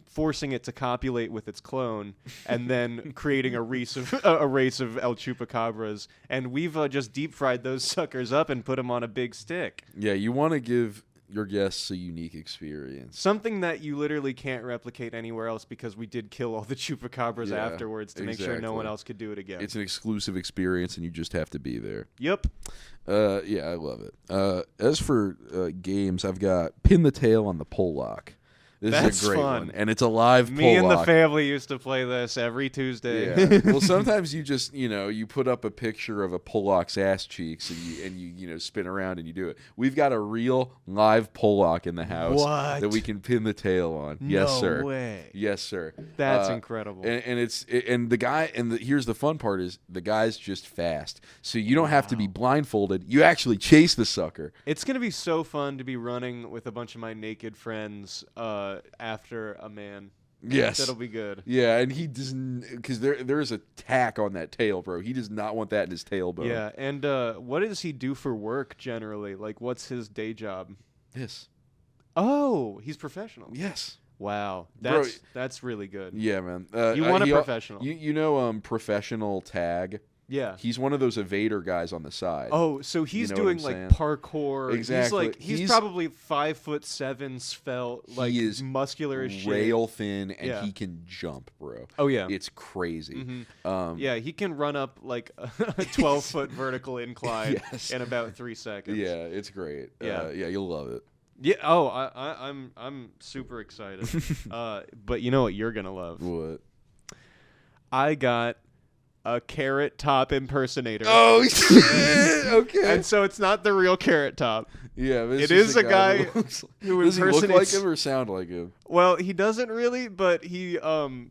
Speaker 2: forcing it to copulate with its clone, and then creating a race of El Chupacabras. And we've just deep fried those suckers up and put them on a big stick.
Speaker 1: Yeah, you want to give your guests a unique experience.
Speaker 2: Something that you literally can't replicate anywhere else because we did kill all the Chupacabras afterwards to make sure no one else could do it again.
Speaker 1: It's an exclusive experience and you just have to be there.
Speaker 2: Yep.
Speaker 1: Yeah, I love it. As for games, I've got Pin the Tail on the Pole Lock. This is a great one, and it's a live pole lock.
Speaker 2: Me and the family used to play this every Tuesday.
Speaker 1: Yeah. Well, sometimes you just, you put up a picture of a Pollock's ass cheeks and you spin around and you do it. We've got a real live Pollock in the house that we can pin the tail on. Yes, sir.
Speaker 2: No way.
Speaker 1: Yes, sir.
Speaker 2: That's incredible.
Speaker 1: And the guy, here's the fun part is the guy's just fast. So you don't have to be blindfolded. You actually chase the sucker.
Speaker 2: It's going to be so fun to be running with a bunch of my naked friends after a man.
Speaker 1: Yes.
Speaker 2: That'll be good.
Speaker 1: Yeah, and he doesn't, because there is a tack on that tail, bro. He does not want that in his tailbone.
Speaker 2: Yeah, and what does he do for work generally? Like, what's his day job?
Speaker 1: This.
Speaker 2: Oh, he's professional.
Speaker 1: Yes.
Speaker 2: Wow.
Speaker 1: Bro,
Speaker 2: That's really good.
Speaker 1: Yeah, man.
Speaker 2: You want a professional.
Speaker 1: You know professional tag?
Speaker 2: Yeah.
Speaker 1: He's one of those evader guys on the side.
Speaker 2: Oh, so he's doing like
Speaker 1: saying?
Speaker 2: parkour.
Speaker 1: Exactly.
Speaker 2: He's probably 5'7", svelte, like
Speaker 1: he is rail
Speaker 2: muscular as shit.
Speaker 1: thin, and he can jump, bro.
Speaker 2: Oh yeah,
Speaker 1: it's crazy.
Speaker 2: Mm-hmm. Yeah, he can run up like a 12-foot vertical incline in about 3 seconds.
Speaker 1: Yeah, it's great. Yeah, you'll love it.
Speaker 2: Yeah. Oh, I'm super excited. But you know what you're gonna love?
Speaker 1: What?
Speaker 2: I got a Carrot Top impersonator.
Speaker 1: Oh shit! Okay.
Speaker 2: And so it's not the real Carrot Top.
Speaker 1: Yeah,
Speaker 2: it is a guy who
Speaker 1: does
Speaker 2: impersonates.
Speaker 1: He look like him or sound like him?
Speaker 2: Well, he doesn't really, but he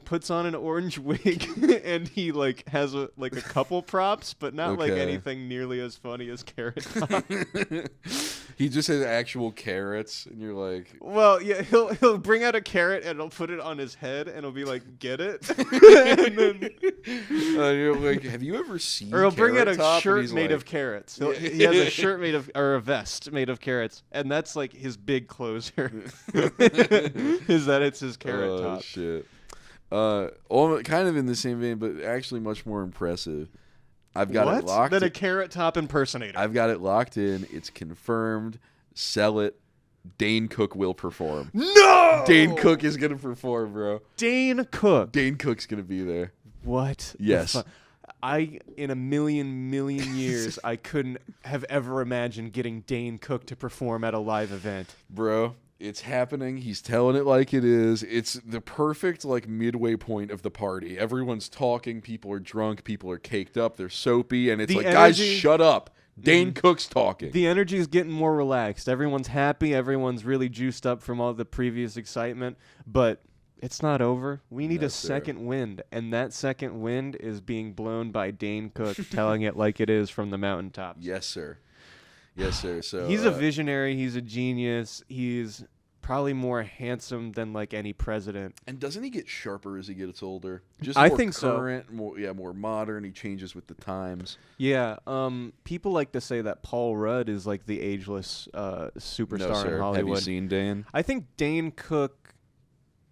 Speaker 2: puts on an orange wig and he like has a couple props, but not like anything nearly as funny as Carrot Top.
Speaker 1: He just has actual carrots, and you're like,
Speaker 2: well, yeah, he'll bring out a carrot and he'll put it on his head, and he'll be like, "Get it?" And then
Speaker 1: you're like, "Have you ever seen?"
Speaker 2: Or he'll bring out
Speaker 1: Top?
Speaker 2: a shirt made of carrots. He has a shirt made of, or a vest made of carrots, and that's like his big closer. Is that it's his Carrot Top?
Speaker 1: Oh shit! Kind of in the same vein, but actually much more impressive. I've got it locked.
Speaker 2: Than a Carrot Top impersonator.
Speaker 1: I've got it locked in. It's confirmed. Sell it. Dane Cook will perform.
Speaker 2: No!
Speaker 1: Dane Cook is gonna perform, bro.
Speaker 2: Dane Cook.
Speaker 1: Dane Cook's gonna be there.
Speaker 2: What?
Speaker 1: Yes.
Speaker 2: in a million years, I couldn't have ever imagined getting Dane Cook to perform at a live event.
Speaker 1: Bro, it's happening. He's telling it like it is. It's the perfect like midway point of the party. Everyone's talking. People are drunk. People are caked up. They're soapy. And it's like, guys, shut up. Dane Cook's talking.
Speaker 2: The energy is getting more relaxed. Everyone's happy. Everyone's really juiced up from all the previous excitement. But it's not over. We need a second wind, and that second wind is being blown by Dane Cook telling it like it is from the mountaintops.
Speaker 1: Yes, sir. Yes, sir. So
Speaker 2: he's a visionary. He's a genius. He's probably more handsome than like any president.
Speaker 1: And doesn't he get sharper as he gets older? Just
Speaker 2: I
Speaker 1: more
Speaker 2: think
Speaker 1: current, so. More modern. He changes with the times.
Speaker 2: Yeah. People like to say that Paul Rudd is like the ageless superstar
Speaker 1: No, sir.
Speaker 2: in Hollywood.
Speaker 1: Have you seen Dane?
Speaker 2: I think Dane Cook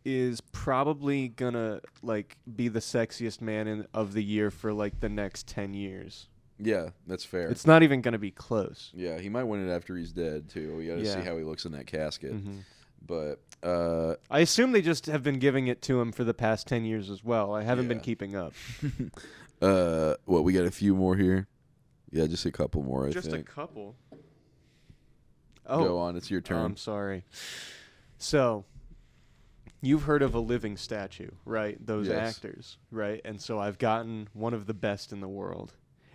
Speaker 2: is probably gonna like be the sexiest man of the year for like the next 10 years.
Speaker 1: Yeah, that's fair.
Speaker 2: It's not even gonna be close.
Speaker 1: Yeah, he might win it after he's dead too. We got to see how he looks in that casket.
Speaker 2: Mm-hmm.
Speaker 1: But
Speaker 2: I assume they just have been giving it to him for the past 10 years as well. I haven't been keeping up.
Speaker 1: What, we got a few more here? Yeah, just a couple more, I think.
Speaker 2: Just a couple. Oh,
Speaker 1: go on. It's your turn.
Speaker 2: I'm sorry. So, you've heard of a living statue, right? Those actors, right? And so I've gotten one of the best in the world.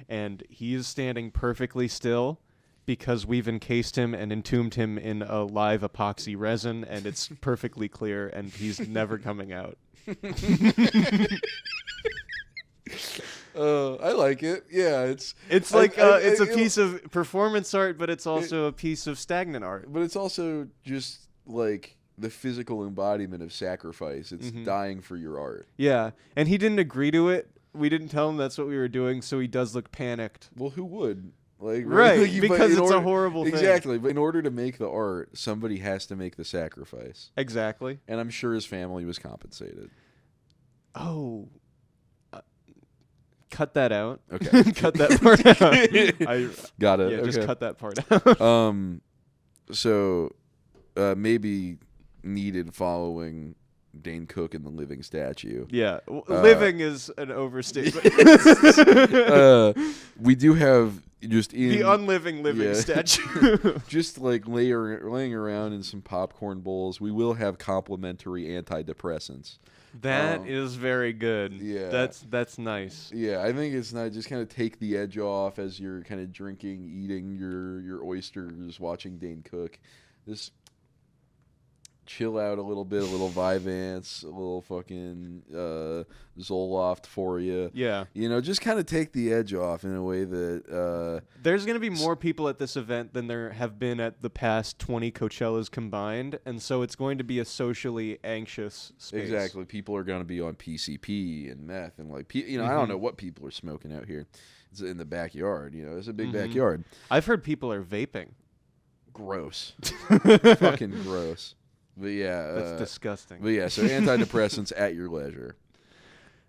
Speaker 2: And he is standing perfectly still because we've encased him and entombed him in a live epoxy resin, and it's perfectly clear, and he's never coming out.
Speaker 1: I like it. Yeah, it's
Speaker 2: like it's a piece of performance art, but it's also a piece of stagnant art.
Speaker 1: But it's also just like the physical embodiment of sacrifice. It's dying for your art.
Speaker 2: Yeah, and he didn't agree to it. We didn't tell him that's what we were doing, so he does look panicked.
Speaker 1: Well, who would? Like,
Speaker 2: right,
Speaker 1: like,
Speaker 2: because it's a horrible thing.
Speaker 1: Exactly, but in order to make the art, somebody has to make the sacrifice.
Speaker 2: Exactly.
Speaker 1: And I'm sure his family was compensated.
Speaker 2: Oh. Cut that out.
Speaker 1: Okay.
Speaker 2: Cut that part out.
Speaker 1: Got it.
Speaker 2: Yeah,
Speaker 1: okay.
Speaker 2: just cut that part out.
Speaker 1: So, maybe needed following Dane Cook and the living statue.
Speaker 2: Yeah. Living is an overstatement.
Speaker 1: We do have just in
Speaker 2: the unliving living statue.
Speaker 1: just like laying around in some popcorn bowls. We will have complimentary antidepressants.
Speaker 2: That is very good.
Speaker 1: Yeah.
Speaker 2: That's nice.
Speaker 1: Yeah, I think it's not just kind of take the edge off as you're kind of drinking, eating your oysters, watching Dane Cook. Just chill out a little bit, a little Vyvanse, a little fucking Zoloft for you.
Speaker 2: Yeah.
Speaker 1: You know, just kind of take the edge off in a way that...
Speaker 2: There's going to be more people at this event than there have been at the past 20 Coachellas combined, and so it's going to be a socially anxious space.
Speaker 1: Exactly. People are going to be on PCP and meth and like, you know, I don't know what people are smoking out here. It's in the backyard, you know. It's a big backyard.
Speaker 2: I've heard people are vaping.
Speaker 1: Gross. Fucking gross. But yeah,
Speaker 2: that's disgusting.
Speaker 1: But yeah, so antidepressants at your leisure.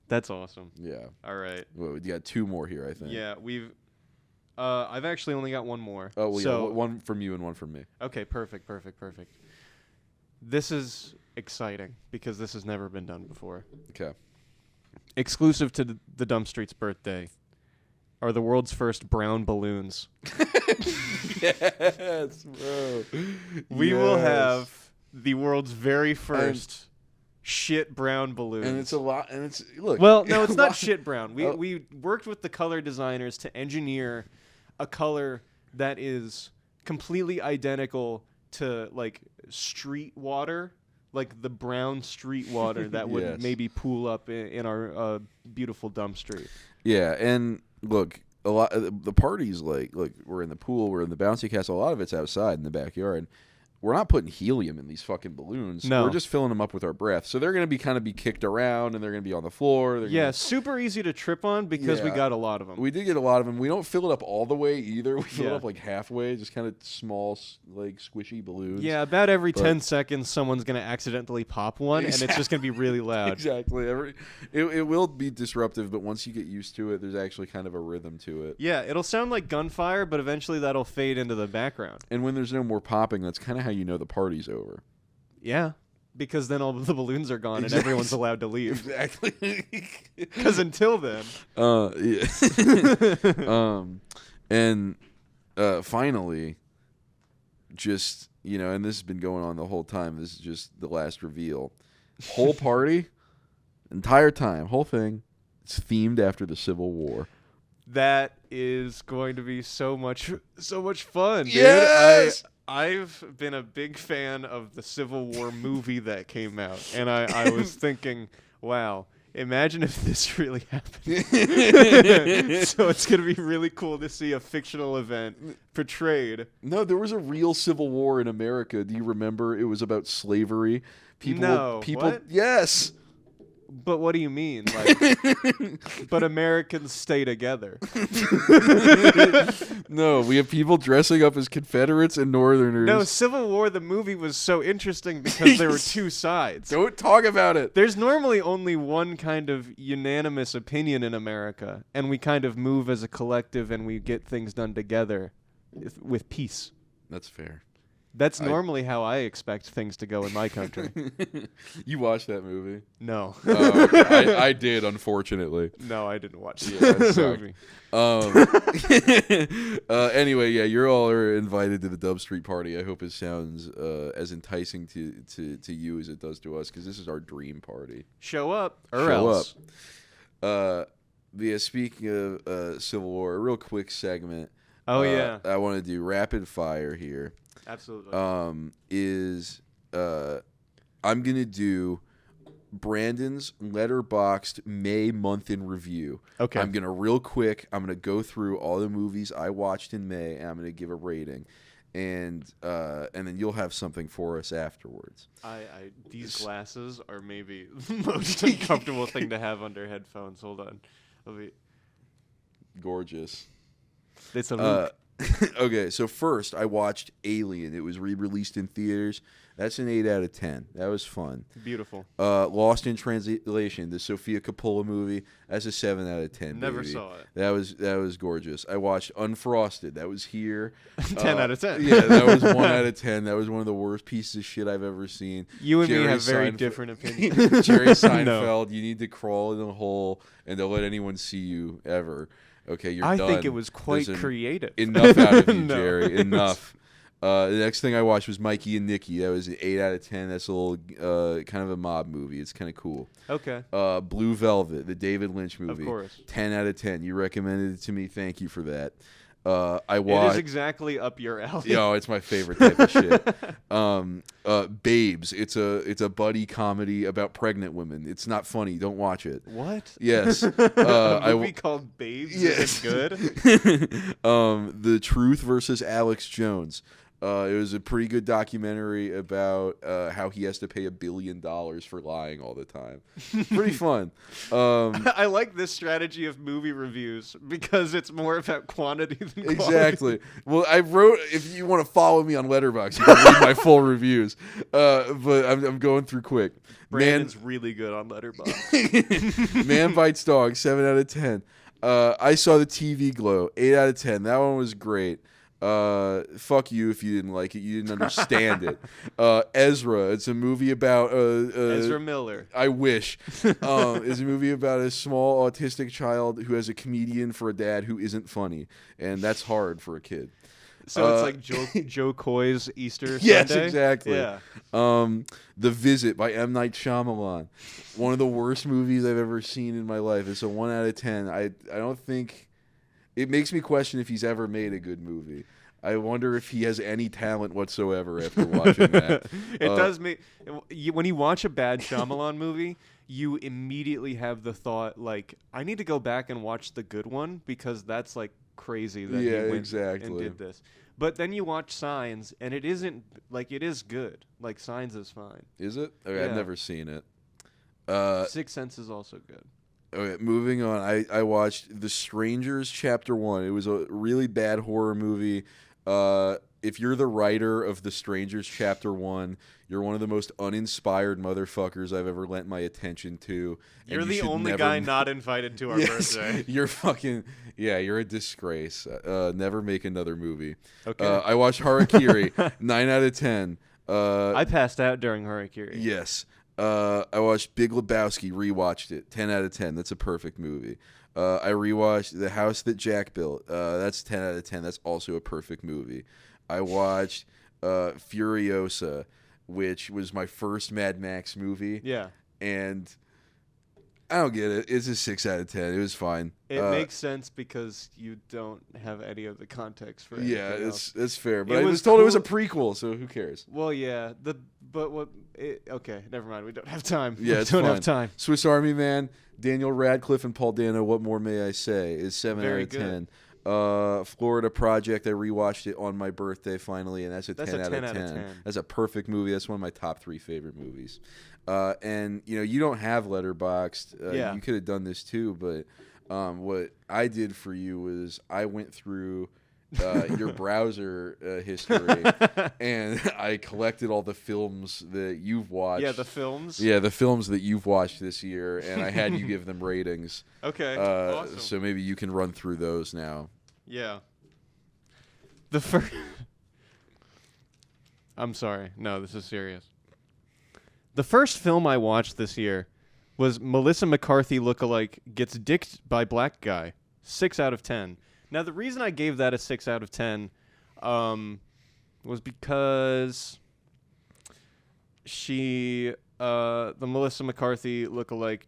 Speaker 2: That's awesome.
Speaker 1: Yeah.
Speaker 2: All right.
Speaker 1: Well, we got two more here, I think.
Speaker 2: Yeah, we've. I've actually only got one more.
Speaker 1: Oh, well,
Speaker 2: so,
Speaker 1: yeah, one from you and one from me.
Speaker 2: Okay, perfect. This is exciting because this has never been done before.
Speaker 1: Okay.
Speaker 2: Exclusive to the Dumb Streets birthday are the world's first brown balloons.
Speaker 1: Yes, bro.
Speaker 2: We will have the world's very first shit brown balloons.
Speaker 1: And it's a lot. And it's look.
Speaker 2: Well, no, it's not shit brown. We worked with the color designers to engineer a color that is completely identical to like street water, like the brown street water that would maybe pool up in our beautiful dump street.
Speaker 1: Yeah, and look, a lot the parties like look, we're in the pool, we're in the bouncy castle. A lot of it's outside in the backyard. We're not putting helium in these fucking balloons.
Speaker 2: No.
Speaker 1: We're just filling them up with our breath. So they're going to be kicked around, and they're going to be on the floor.
Speaker 2: Super easy to trip on because we got a lot of them.
Speaker 1: We did get a lot of them. We don't fill it up all the way either. We fill it up like halfway, just kind of small, like squishy balloons.
Speaker 2: Yeah, about every 10 seconds, someone's going to accidentally pop one, and it's just going to be really loud.
Speaker 1: Exactly. It will be disruptive, but once you get used to it, there's actually kind of a rhythm to it.
Speaker 2: Yeah, it'll sound like gunfire, but eventually that'll fade into the background.
Speaker 1: And when there's no more popping, that's kind of how you know the party's over.
Speaker 2: Yeah. Because then all the balloons are gone and
Speaker 1: Exactly.
Speaker 2: everyone's allowed to leave.
Speaker 1: Exactly.
Speaker 2: Because until then,
Speaker 1: Yeah. And finally, just and this has been going on the whole time. This is just the last reveal. Whole party, entire time, whole thing. It's themed after the Civil War.
Speaker 2: that is going to be so much fun, dude.
Speaker 1: Yes!
Speaker 2: I've been a big fan of the Civil War movie that came out, and I was thinking, wow, imagine if this really happened. So it's going to be really cool to see a fictional event portrayed.
Speaker 1: No, there was a real Civil War in America. Do you remember? It was about slavery. People.
Speaker 2: What?
Speaker 1: Yes.
Speaker 2: But what do you mean? Like, but Americans stay together.
Speaker 1: No, we have people dressing up as Confederates and Northerners.
Speaker 2: No, Civil War, the movie, was so interesting because there were two sides.
Speaker 1: Don't talk about it.
Speaker 2: There's normally only one kind of unanimous opinion in America, and we kind of move as a collective and we get things done together with peace.
Speaker 1: That's fair.
Speaker 2: That's normally how I expect things to go in my country.
Speaker 1: You watched that movie?
Speaker 2: No.
Speaker 1: Okay. I did, unfortunately.
Speaker 2: No, I didn't watch
Speaker 1: that
Speaker 2: movie.
Speaker 1: Anyway, yeah, you all are invited to the Dub Street party. I hope it sounds as enticing to you as it does to us, because this is our dream party.
Speaker 2: Show up or else.
Speaker 1: Yeah, speaking of Civil War, a real quick segment.
Speaker 2: Oh, yeah.
Speaker 1: I want to do rapid fire here.
Speaker 2: Absolutely.
Speaker 1: I'm gonna do Brandon's Letterboxd May month in review.
Speaker 2: Okay.
Speaker 1: I'm gonna go through all the movies I watched in May, and I'm gonna give a rating, and then you'll have something for us afterwards.
Speaker 2: These glasses are maybe the most uncomfortable thing to have under headphones. Hold on.
Speaker 1: Gorgeous.
Speaker 2: It's a look.
Speaker 1: Okay, so first I watched Alien. It was re-released in theaters. That's an 8 out of 10. That was fun.
Speaker 2: Beautiful.
Speaker 1: Lost in Translation, the Sofia Coppola movie. That's a 7 out of 10.
Speaker 2: Never
Speaker 1: baby.
Speaker 2: saw it.
Speaker 1: That was gorgeous. I watched Unfrosted. That was here.
Speaker 2: 10 out of 10.
Speaker 1: Yeah, that was 1 out of 10. That was one of the worst pieces of shit I've ever seen.
Speaker 2: You and me
Speaker 1: Jerry
Speaker 2: have very
Speaker 1: Seinfeld-
Speaker 2: different opinions.
Speaker 1: Jerry Seinfeld, you need to crawl in a hole and don't let anyone see you ever. Okay, you're done.
Speaker 2: I think it was quite
Speaker 1: There's
Speaker 2: creative.
Speaker 1: Enough out of you,
Speaker 2: No.
Speaker 1: Jerry. Enough. The next thing I watched was Mikey and Nikki. That was an 8 out of 10. That's a little kind of a mob movie. It's kind of cool.
Speaker 2: Okay.
Speaker 1: Blue Velvet, the David Lynch movie.
Speaker 2: Of course.
Speaker 1: 10 out of 10. You recommended it to me. Thank you for that. I
Speaker 2: It
Speaker 1: watched.
Speaker 2: is exactly up your alley.
Speaker 1: Yo, it's my favorite type of shit. Babes. It's a buddy comedy about pregnant women. It's not funny. Don't watch it.
Speaker 2: What?
Speaker 1: Yes.
Speaker 2: A movie called Babes?
Speaker 1: Yes.
Speaker 2: Is it good?
Speaker 1: The Truth versus Alex Jones. It was a pretty good documentary about how he has to pay $1 billion for lying all the time. Pretty fun.
Speaker 2: I like this strategy of movie reviews because it's more about quantity than quality.
Speaker 1: Exactly. Well, I wrote, if you want to follow me on Letterboxd, you can read my full reviews. But I'm going through quick.
Speaker 2: Brandon's really good on Letterboxd.
Speaker 1: Man Bites Dog, 7 out of 10. I saw the TV Glow, 8 out of 10. That one was great. Fuck you if you didn't like it. You didn't understand it. Ezra. It's a movie about
Speaker 2: Ezra Miller.
Speaker 1: I wish. It's a movie about a small autistic child who has a comedian for a dad who isn't funny, and that's hard for a kid.
Speaker 2: So it's like Joe Coy's Easter
Speaker 1: Yes,
Speaker 2: Sunday?
Speaker 1: exactly.
Speaker 2: Yeah.
Speaker 1: The Visit by M. Night Shyamalan. One of the worst movies I've ever seen in my life. It's a 1 out of 10. I don't think... It makes me question if he's ever made a good movie. I wonder if he has any talent whatsoever after watching that.
Speaker 2: It does make... When you watch a bad Shyamalan movie, you immediately have the thought, like, I need to go back and watch the good one because that's, like, crazy that he went
Speaker 1: exactly.
Speaker 2: and did this. But then you watch Signs, and it isn't... Like, it is good. Like, Signs is fine.
Speaker 1: Is it? Okay,
Speaker 2: Yeah.
Speaker 1: I've never seen it.
Speaker 2: Sixth Sense is also good.
Speaker 1: Okay, moving on. I watched The Strangers Chapter 1. It was a really bad horror movie. If you're the writer of The Strangers Chapter 1, you're one of the most uninspired motherfuckers I've ever lent my attention to.
Speaker 2: You're
Speaker 1: you
Speaker 2: the
Speaker 1: should
Speaker 2: only
Speaker 1: never
Speaker 2: guy not invited to our
Speaker 1: Yes,
Speaker 2: birthday.
Speaker 1: You're fucking... Yeah, you're a disgrace. Never make another movie.
Speaker 2: Okay.
Speaker 1: I watched Harakiri, 9 out of 10.
Speaker 2: I passed out during Harakiri.
Speaker 1: Yes. I watched Big Lebowski, rewatched it. 10 out of 10. That's a perfect movie. I rewatched The House That Jack Built. That's 10 out of 10. That's also a perfect movie. I watched Furiosa, which was my first Mad Max movie.
Speaker 2: Yeah.
Speaker 1: And I don't get it. It's a 6 out of 10. It was fine.
Speaker 2: It makes sense because you don't have any of the context for anything else.
Speaker 1: It's fair. But
Speaker 2: It
Speaker 1: I
Speaker 2: was
Speaker 1: was told it was a
Speaker 2: cool.
Speaker 1: prequel, so who cares?
Speaker 2: Well, yeah. Okay, never mind. We don't have time.
Speaker 1: Yeah,
Speaker 2: we
Speaker 1: it's
Speaker 2: don't
Speaker 1: fine.
Speaker 2: have time.
Speaker 1: Swiss Army Man, Daniel Radcliffe, and Paul Dano, What More May I Say, is 7
Speaker 2: Very
Speaker 1: out of
Speaker 2: good.
Speaker 1: 10. Florida Project, I rewatched it on my birthday finally, and that's a 10 out of 10. That's a perfect movie. That's one of my top 3 favorite movies. And you don't have Letterboxd.
Speaker 2: Yeah.
Speaker 1: You could have done this too, but what I did for you was I went through your browser history, and I collected all the films that you've watched.
Speaker 2: Yeah, the films.
Speaker 1: Yeah, the films that you've watched this year, and I had you give them ratings.
Speaker 2: Okay. Awesome.
Speaker 1: So maybe you can run through those now.
Speaker 2: Yeah. The first. I'm sorry. No, this is serious. The first film I watched this year was Melissa McCarthy lookalike gets dicked by black guy. 6 out of 10. Now, the reason I gave that a 6 out of 10 was because the Melissa McCarthy lookalike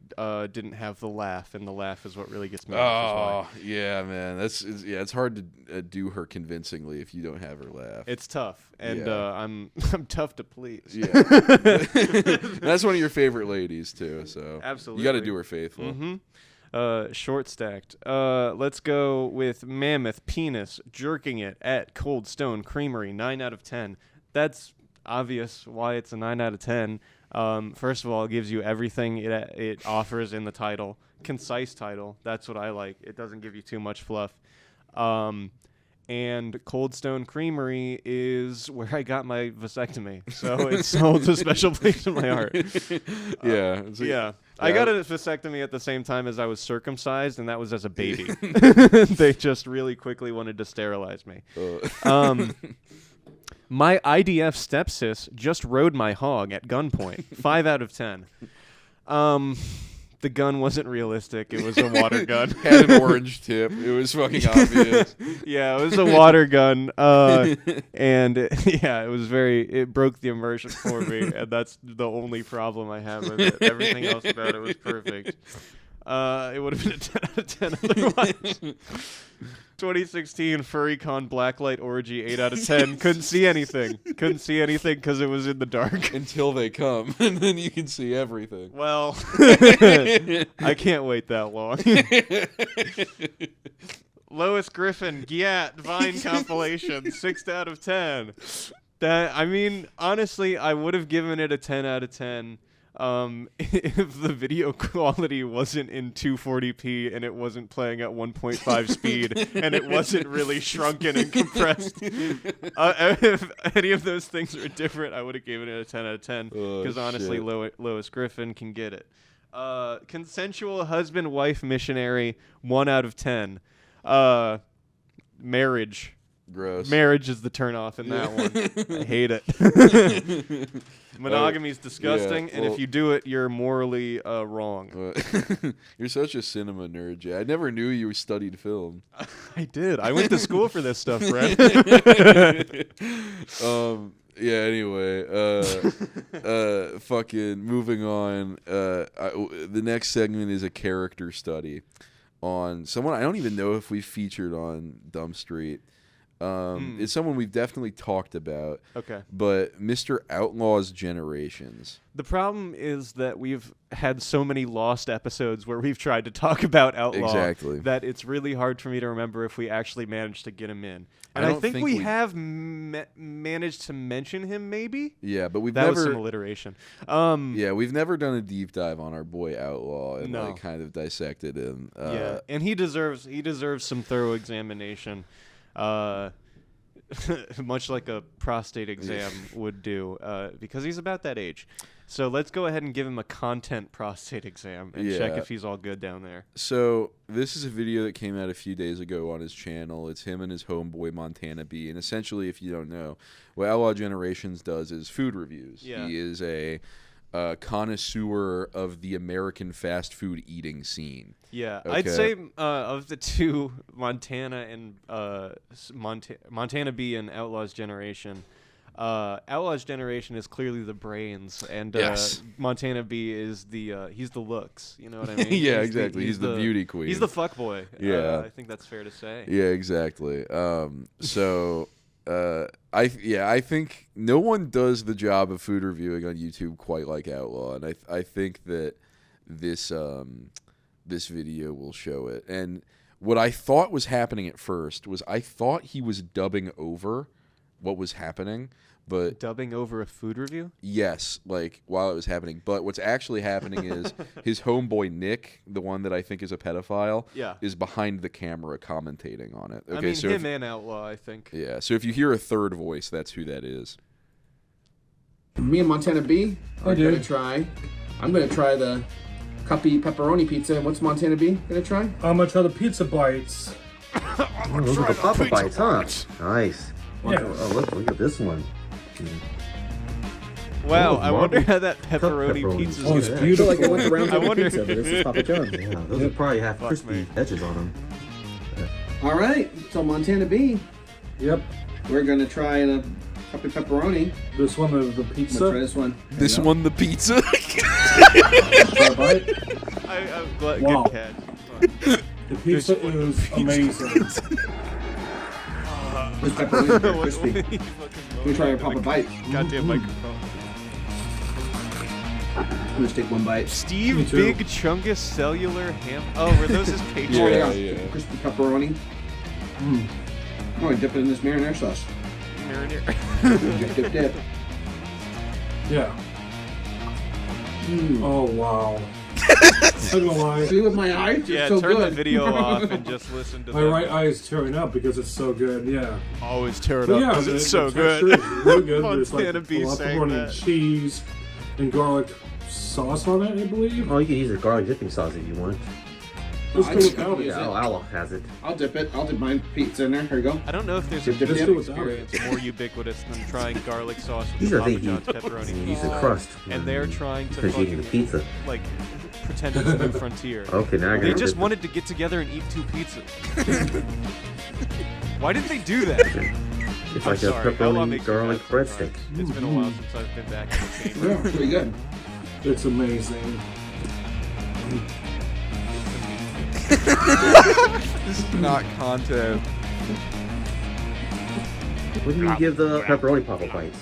Speaker 2: didn't have the laugh, and the laugh is what really gets me.
Speaker 1: Oh, yeah, man. It's hard to do her convincingly if you don't have her laugh.
Speaker 2: It's tough, and I'm tough to please.
Speaker 1: Yeah. That's one of your favorite ladies, too, so
Speaker 2: Absolutely.
Speaker 1: you got to do her faithful.
Speaker 2: Mm-hmm. Short stacked. Let's go with Mammoth Penis jerking it at Cold Stone Creamery. 9 out of 10. That's obvious why it's a 9 out of 10. First of all, it gives you everything it offers in the title. Concise title. That's what I like. It doesn't give you too much fluff. And Cold Stone Creamery is where I got my vasectomy, so it holds a special place in my heart.
Speaker 1: Yeah.
Speaker 2: I got a vasectomy at the same time as I was circumcised, and that was as a baby. They just really quickly wanted to sterilize me. My IDF stepsis just rode my hog at gunpoint. 5 out of 10. The gun wasn't realistic. It was a water gun.
Speaker 1: Had an orange tip. It was fucking obvious.
Speaker 2: Yeah, it was a water gun. And it broke the immersion for me, and that's the only problem I have with it. Everything else about it was perfect. It would have been a 10 out of 10 otherwise. 2016 FurryCon Blacklight Orgy, 8 out of 10. Couldn't see anything because it was in the dark.
Speaker 1: Until they come, and then you can see everything.
Speaker 2: Well, I can't wait that long. Lois Griffin, Giat, Vine compilation, 6 out of 10. Honestly, I would have given it a 10 out of 10 if the video quality wasn't in 240p and it wasn't playing at 1.5 speed and it wasn't really shrunken and compressed. If any of those things were different, I would have given it a 10 out of 10 because honestly, Lois Griffin can get it. Consensual husband-wife missionary, 1 out of 10. Marriage.
Speaker 1: Gross.
Speaker 2: Marriage is the turnoff in that one. I hate it. Monogamy is disgusting, and if you do it, you're morally wrong.
Speaker 1: You're such a cinema nerd, Jay. I never knew you studied film.
Speaker 2: I did. I went to school for this stuff, Brad.
Speaker 1: Yeah, anyway. Fucking moving on. The next segment is a character study on someone I don't even know if we featured on Dumb Street. It's someone we've definitely talked about.
Speaker 2: Okay.
Speaker 1: But Mr. Outlaw's Generations.
Speaker 2: The problem is that we've had so many lost episodes where we've tried to talk about Outlaw that it's really hard for me to remember if we actually managed to get him in. And I think we have managed to mention him, maybe?
Speaker 1: Yeah, but
Speaker 2: that was some alliteration.
Speaker 1: Yeah, we've never done a deep dive on our boy Outlaw and like kind of dissected him.
Speaker 2: Yeah, and he deserves some thorough examination. much like a prostate exam would do, because he's about that age. So let's go ahead and give him a content prostate exam and check if he's all good down there.
Speaker 1: So this is a video that came out a few days ago on his channel. It's him and his homeboy Montana B. And essentially, if you don't know, what Outlaw Generations does is food reviews.
Speaker 2: Yeah.
Speaker 1: He is a connoisseur of the American fast food eating scene.
Speaker 2: Yeah,
Speaker 1: Okay.
Speaker 2: I'd say of the two, Montana and Montana B and Outlaw's Generation. Outlaw's Generation is clearly the brains, and
Speaker 1: Yes.
Speaker 2: Montana B is he's the looks. You know what I mean?
Speaker 1: Yeah, exactly. He's the beauty queen.
Speaker 2: He's the fuckboy.
Speaker 1: Yeah.
Speaker 2: I think that's fair to say.
Speaker 1: Yeah, exactly. I think no one does the job of food reviewing on YouTube quite like Outlaw, and I think that this video will show it. And what I thought was happening at first was I thought he was dubbing over what was happening, but
Speaker 2: Dubbing over a food review?
Speaker 1: yes, like while it was happening. But what's actually happening is his homeboy Nick, the one that I think is a pedophile, is behind the camera commentating on it. Okay,
Speaker 2: I mean,
Speaker 1: so
Speaker 2: him and Outlaw, I think.
Speaker 1: yeah, so if you hear a third voice, that's who that is.
Speaker 3: Me and Montana B are gonna try. I'm gonna try the cuppy pepperoni pizza. And what's Montana B gonna try?
Speaker 4: I'm gonna try the pizza bites.
Speaker 5: Oh, those are the Papa Bites, huh? Nice.
Speaker 4: Yeah.
Speaker 5: Oh, look at this one.
Speaker 2: Wow,
Speaker 5: Oh,
Speaker 2: I wonder
Speaker 5: marble
Speaker 2: how that pepperoni
Speaker 5: pepperoni.
Speaker 2: pizza
Speaker 4: Oh,
Speaker 2: is
Speaker 4: it's
Speaker 2: gonna
Speaker 3: I feel
Speaker 4: beautiful.
Speaker 3: like I went the round
Speaker 2: I
Speaker 3: table
Speaker 2: wonder-
Speaker 3: pizza, but this is Papa John's.
Speaker 5: Yeah, those will probably have
Speaker 2: Fuck
Speaker 5: crispy
Speaker 2: me.
Speaker 5: edges on them.
Speaker 3: All right, so Montana B,
Speaker 4: Yep.
Speaker 3: we're gonna try the cuppy pepperoni.
Speaker 4: This one, the
Speaker 3: I'm gonna try
Speaker 4: pizza.
Speaker 3: this one.
Speaker 1: This one, the pizza.
Speaker 4: Try a bite.
Speaker 2: I'm glad.
Speaker 4: Wow.
Speaker 2: Good catch.
Speaker 4: The pizza is amazing.
Speaker 3: This pepperoni is very
Speaker 2: What-
Speaker 3: crispy.
Speaker 2: what are you fucking
Speaker 3: Let me try a
Speaker 2: moaning
Speaker 3: Papa
Speaker 2: into
Speaker 3: bite.
Speaker 2: the Goddamn microphone.
Speaker 3: I'm gonna take one bite.
Speaker 2: Steve
Speaker 4: Me too.
Speaker 2: Big Chungus Cellular Ham. Oh, were those his
Speaker 3: Oh
Speaker 2: Patreon?
Speaker 3: yeah, crispy pepperoni. Oh, I dip it in this marinara sauce. Dip, dip, dip.
Speaker 4: Yeah.
Speaker 3: Mm.
Speaker 4: Oh wow. I'm gonna lie.
Speaker 3: See with my eyes, it's
Speaker 2: Yeah,
Speaker 3: so
Speaker 2: turn
Speaker 3: good.
Speaker 2: the video off and just listen to
Speaker 4: My
Speaker 2: the
Speaker 4: right eye is tearing up because it's so good. Yeah.
Speaker 2: Always tear it
Speaker 4: But
Speaker 2: up
Speaker 4: yeah,
Speaker 2: because
Speaker 4: the,
Speaker 2: it's so
Speaker 4: the texture
Speaker 2: good.
Speaker 4: is really good. There's like
Speaker 2: Montana B saying
Speaker 4: pepperoni
Speaker 2: that.
Speaker 4: and cheese and garlic sauce on it, I believe.
Speaker 5: Oh, you can use the garlic dipping sauce if you want.
Speaker 4: Let's
Speaker 3: I
Speaker 4: go
Speaker 3: just
Speaker 4: without
Speaker 3: use
Speaker 4: it.
Speaker 5: Yeah, Outlaw has it.
Speaker 3: I'll dip it. I'll dip my pizza in there. Here you go.
Speaker 2: I don't know if there's a
Speaker 3: Dip, dip,
Speaker 2: pizza
Speaker 3: dip.
Speaker 2: experience more ubiquitous than trying garlic sauce with
Speaker 5: These
Speaker 2: the
Speaker 5: are
Speaker 2: Papa
Speaker 5: they
Speaker 2: John's
Speaker 5: eat.
Speaker 2: pepperoni
Speaker 5: You use the
Speaker 2: pizza.
Speaker 5: crust.
Speaker 2: And they're trying to
Speaker 5: Because you're eating the
Speaker 2: fucking,
Speaker 5: pizza.
Speaker 2: like, pretend it's a new frontier.
Speaker 5: Okay, now I
Speaker 2: They
Speaker 5: gotta
Speaker 2: just
Speaker 5: dip
Speaker 2: wanted to get together and eat 2 pizzas. Why did they do that?
Speaker 5: It's
Speaker 2: I'm
Speaker 5: like a
Speaker 2: sorry, Outlaw
Speaker 5: pepperoni
Speaker 2: makes me
Speaker 5: garlic
Speaker 2: mad
Speaker 5: breadstick.
Speaker 2: sometimes. It's been a while since I've been back in the chamber.
Speaker 3: Yeah, pretty good.
Speaker 4: It's amazing.
Speaker 1: This is not content.
Speaker 5: What do you give the pepperoni Papa Bites?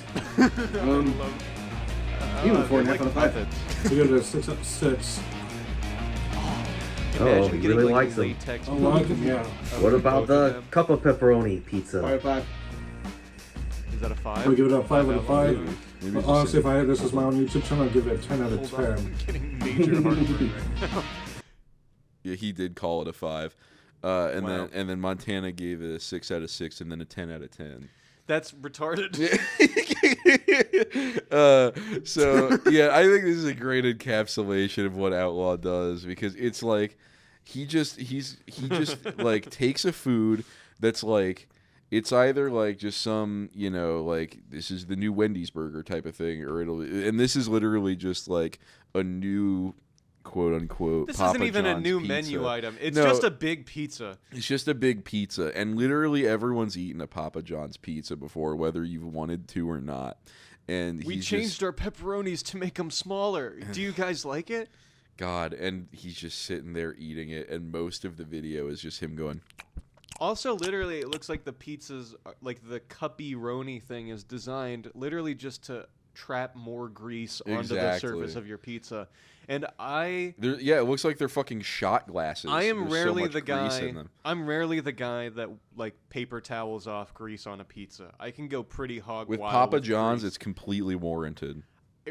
Speaker 3: Even 4.5 out of 5.
Speaker 2: Muppets.
Speaker 4: We got a 6 out of 6.
Speaker 5: Oh,
Speaker 2: Imagine
Speaker 5: he
Speaker 2: getting,
Speaker 5: really
Speaker 2: like,
Speaker 5: likes them.
Speaker 2: latex
Speaker 4: I like them, yeah.
Speaker 5: What about
Speaker 2: both of
Speaker 5: the
Speaker 2: them.
Speaker 5: cup of pepperoni
Speaker 3: 5
Speaker 5: pizza?
Speaker 3: out of 5.
Speaker 2: Is that a 5?
Speaker 4: I'll give it a 5 out of 5.
Speaker 1: Maybe
Speaker 4: But
Speaker 1: just
Speaker 4: honestly, if I had this as my own YouTube channel, I'd give it a 10 out of
Speaker 2: Hold on,
Speaker 4: 10.
Speaker 2: I'm getting major heartburn right now.
Speaker 1: Yeah, he did call it a 5. And
Speaker 2: Wow.
Speaker 1: then Montana gave it a 6 out of 6 and then a 10 out of 10.
Speaker 2: That's retarded.
Speaker 1: So yeah, I think this is a great encapsulation of what Outlaw does, because it's like he just like takes a food that's like, it's either like just some, you know, like this is the new Wendy's burger type of thing, or and this is literally just like a new quote unquote
Speaker 2: This
Speaker 1: Papa
Speaker 2: isn't even a
Speaker 1: John's
Speaker 2: new
Speaker 1: pizza.
Speaker 2: menu item. It's
Speaker 1: No.
Speaker 2: just a big pizza.
Speaker 1: It's just a big pizza, and literally everyone's eaten a Papa John's pizza before, whether you've wanted to or not. And
Speaker 2: We
Speaker 1: he's
Speaker 2: changed
Speaker 1: just,
Speaker 2: our pepperonis to make them smaller. Do you guys like it?
Speaker 1: God, and he's just sitting there eating it, and most of the video is just him going.
Speaker 2: Also, literally, it looks like the pizzas, like the cuppy roni thing, is designed literally just to trap more grease onto the
Speaker 1: Exactly.
Speaker 2: surface of your pizza. And
Speaker 1: Yeah, it looks like they're fucking shot glasses.
Speaker 2: I am
Speaker 1: There's so
Speaker 2: rarely
Speaker 1: much
Speaker 2: the
Speaker 1: grease
Speaker 2: guy.
Speaker 1: in them.
Speaker 2: I'm rarely the guy that like paper towels off grease on a pizza. I can go pretty hog
Speaker 1: With
Speaker 2: wild
Speaker 1: Papa
Speaker 2: with
Speaker 1: John's,
Speaker 2: grease.
Speaker 1: it's completely warranted.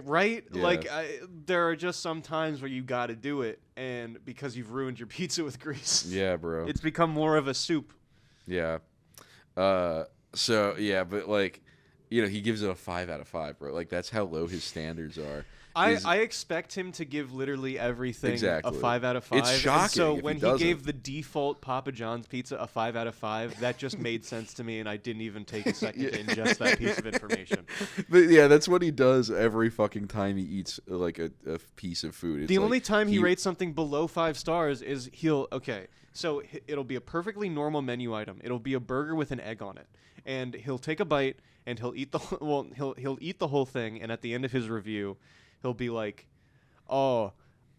Speaker 2: Right?
Speaker 1: Yeah.
Speaker 2: Like, there are just some times where you got to do it, and because you've ruined your pizza with grease.
Speaker 1: Yeah, bro.
Speaker 2: It's become more of a soup.
Speaker 1: Yeah. So yeah, but like, he gives it a 5 out of 5, bro. Like that's how low his standards are.
Speaker 2: I expect him to give literally everything
Speaker 1: Exactly.
Speaker 2: a 5 out of 5.
Speaker 1: It's shocking
Speaker 2: And so
Speaker 1: if he
Speaker 2: when he
Speaker 1: doesn't.
Speaker 2: gave the default Papa John's pizza a 5 out of 5, that just made sense to me, and I didn't even take a second to ingest that piece of information.
Speaker 1: But yeah, that's what he does every fucking time he eats like a piece of food. It's
Speaker 2: The
Speaker 1: like,
Speaker 2: only time he rates something below 5 stars is so it'll be a perfectly normal menu item. It'll be a burger with an egg on it, and he'll take a bite and he'll eat he'll eat the whole thing, and at the end of his review, he'll be like, "Oh,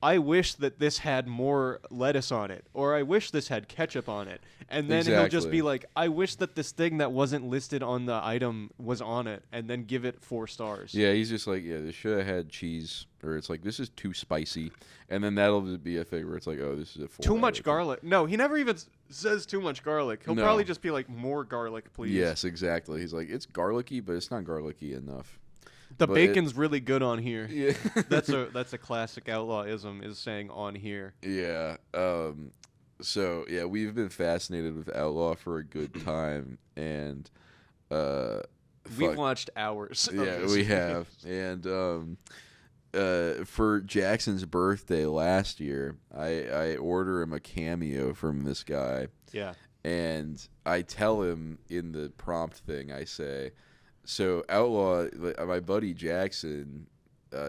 Speaker 2: I wish that this had more lettuce on it, or I wish this had ketchup on it." And then he'll just be like, "I wish that this thing that wasn't listed on the item was on it," and then give it 4 stars.
Speaker 1: Yeah, he's just like, yeah, this should have had cheese, or it's like, this is too spicy, and then that'll be a thing where it's like, oh, this is a 4.
Speaker 2: Too much garlic. No, he never even says too much garlic. He'll
Speaker 1: No.
Speaker 2: probably just be like, "More garlic, please."
Speaker 1: Yes, exactly. He's like, it's garlicky, but it's not garlicky enough.
Speaker 2: The
Speaker 1: But
Speaker 2: bacon's really good on here.
Speaker 1: Yeah.
Speaker 2: That's a classic outlawism, is saying "on here."
Speaker 1: Yeah. So yeah, we've been fascinated with Outlaw for a good time, and
Speaker 2: We've watched hours. Of
Speaker 1: yeah,
Speaker 2: this.
Speaker 1: we have. And for Jackson's birthday last year, I order him a cameo from this guy,
Speaker 2: Yeah.
Speaker 1: and I tell him in the prompt thing, I say, so Outlaw, my buddy Jackson,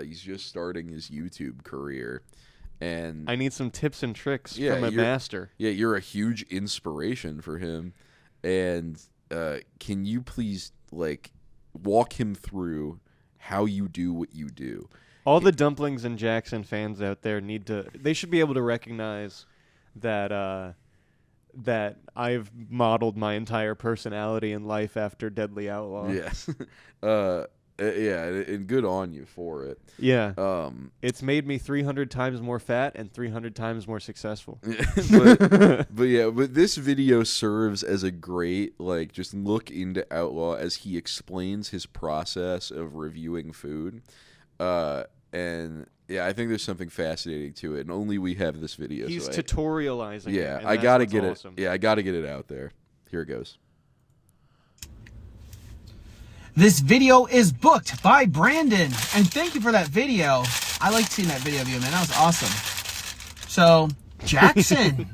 Speaker 1: he's just starting his YouTube career, and
Speaker 2: I need some tips and tricks
Speaker 1: Yeah,
Speaker 2: from a
Speaker 1: you're-
Speaker 2: master.
Speaker 1: yeah, you're a huge inspiration for him, and can you please like walk him through how you do what you do?
Speaker 2: All the Dumplings and Jackson fans out there they should be able to recognize that that I've modeled my entire personality and life after Deadly Outlaw.
Speaker 1: Yes, yeah, and good on you for it.
Speaker 2: Yeah. It's made me 300 times more fat and 300 times more successful.
Speaker 1: but this video serves as a great like just look into Outlaw as he explains his process of reviewing food, and yeah, I think there's something fascinating to it, and only we have this video.
Speaker 2: He's
Speaker 1: so
Speaker 2: tutorializing.
Speaker 1: yeah,
Speaker 2: it, and
Speaker 1: I
Speaker 2: that's
Speaker 1: gotta
Speaker 2: what's
Speaker 1: get
Speaker 2: awesome.
Speaker 1: it. Yeah, I gotta get it out there. Here it goes.
Speaker 6: This video is booked by Brandon, and thank you for that video. I liked seeing that video of you, man. That was awesome. So, Jackson,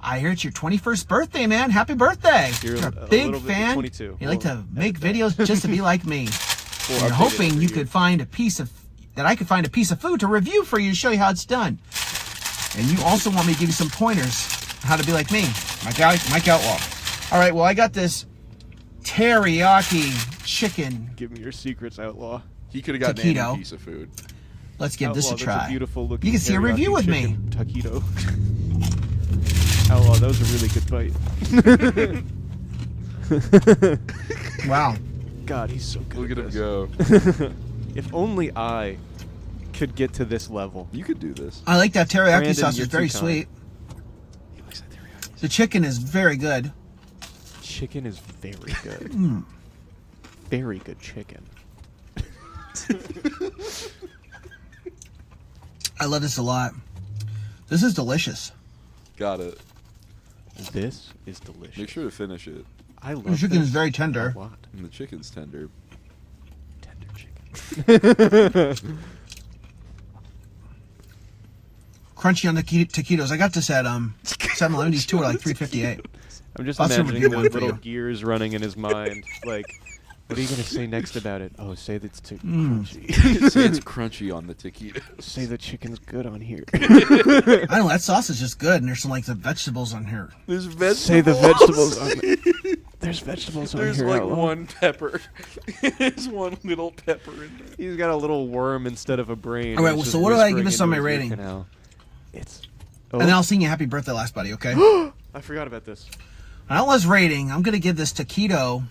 Speaker 6: I hear it's your 21st birthday, man. Happy birthday.
Speaker 2: You're
Speaker 6: You're
Speaker 2: a
Speaker 6: a big
Speaker 2: little bit-
Speaker 6: fan.
Speaker 2: 22.
Speaker 6: You like to
Speaker 2: We'll
Speaker 6: make
Speaker 2: edit that.
Speaker 6: videos just to be like me.
Speaker 2: We'll
Speaker 6: And
Speaker 2: update
Speaker 6: hoping
Speaker 2: it
Speaker 6: you
Speaker 2: for
Speaker 6: could find a piece of that I could find a piece of food to review for you to show you how it's done. And you also want me to give you some pointers on how to be like me, Mike Outlaw. All right, well, I got this teriyaki chicken.
Speaker 2: Give me your secrets, Outlaw.
Speaker 1: He could have gotten any
Speaker 6: Taquito.
Speaker 1: piece of food.
Speaker 6: Let's give this a
Speaker 2: Outlaw,
Speaker 6: try.
Speaker 2: That's a beautiful looking.
Speaker 6: You can see a review
Speaker 2: teriyaki
Speaker 6: with me.
Speaker 2: chicken Taquito. Outlaw, that was a really good bite.
Speaker 6: Wow.
Speaker 2: God, he's so good.
Speaker 1: Look at him
Speaker 2: this.
Speaker 1: go.
Speaker 2: If only I could get to this level.
Speaker 1: You could do this.
Speaker 6: I like that teriyaki
Speaker 2: Brandon,
Speaker 6: sauce.
Speaker 2: you're
Speaker 6: It's very
Speaker 2: too
Speaker 6: sweet.
Speaker 1: He likes that teriyaki.
Speaker 6: The chicken is very good.
Speaker 2: Chicken is very good. Very good chicken.
Speaker 6: I love this a lot. This is delicious.
Speaker 1: Got it.
Speaker 2: This is delicious.
Speaker 1: Make sure to finish it.
Speaker 2: I love
Speaker 6: The chicken
Speaker 2: this
Speaker 6: is very tender.
Speaker 2: a lot.
Speaker 1: And the chicken's tender.
Speaker 2: Tender chicken.
Speaker 6: Crunchy on the taquitos. I got this at 7-Eleven. These two are like $3.58.
Speaker 2: I'm just
Speaker 6: I'll send
Speaker 2: imagining
Speaker 6: review
Speaker 2: the
Speaker 6: one for
Speaker 2: little
Speaker 6: you.
Speaker 2: gears running in his mind. Like, what are you gonna say next about it? Oh, say that's too
Speaker 6: Mm.
Speaker 2: crunchy.
Speaker 1: Say it's crunchy on the taquito.
Speaker 2: Say the chicken's good on here.
Speaker 6: I don't know. That sauce is just good, and there's some like the vegetables on here.
Speaker 1: There's vegetables.
Speaker 2: Say the vegetables on there. There's vegetables on
Speaker 1: There's
Speaker 2: here.
Speaker 1: like
Speaker 2: Outlaw.
Speaker 1: one pepper. There's one little pepper in there.
Speaker 2: He's got a little worm instead of a brain.
Speaker 6: All right,
Speaker 2: It's
Speaker 6: so
Speaker 2: just
Speaker 6: what do I give
Speaker 2: whispering
Speaker 6: this on
Speaker 2: into
Speaker 6: my
Speaker 2: his ear
Speaker 6: rating?
Speaker 2: canal. It's.
Speaker 6: And then I'll sing you happy birthday last, buddy, okay?
Speaker 2: I forgot about this.
Speaker 6: Outlaws rating, I'm going to give this taquito.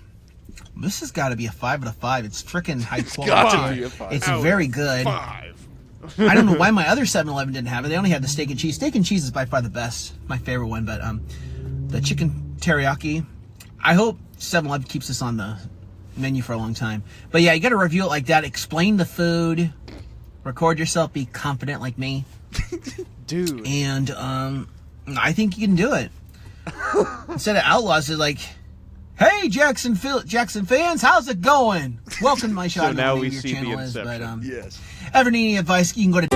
Speaker 6: This has got to be a 5 out of 5. It's freaking high quality.
Speaker 1: gotta be a 5
Speaker 6: It's
Speaker 1: out of
Speaker 6: very good.
Speaker 2: 5.
Speaker 6: I don't know why my other 7-Eleven didn't have it. They only had the steak and cheese. Steak and cheese is by far the best, my favorite one. But the chicken teriyaki, I hope 7-Eleven keeps this on the menu for a long time. But yeah, you got to review it like that. Explain the food. Record yourself. Be confident like me.
Speaker 2: Dude.
Speaker 6: And I think you can do it. Instead of Outlaws, it's like Hey, Jackson fans, how's it going? Welcome to my show.
Speaker 2: So now we
Speaker 6: your
Speaker 2: see the
Speaker 6: channel is,
Speaker 2: inception.
Speaker 6: but,
Speaker 1: Yes.
Speaker 6: ever need any advice, you can go to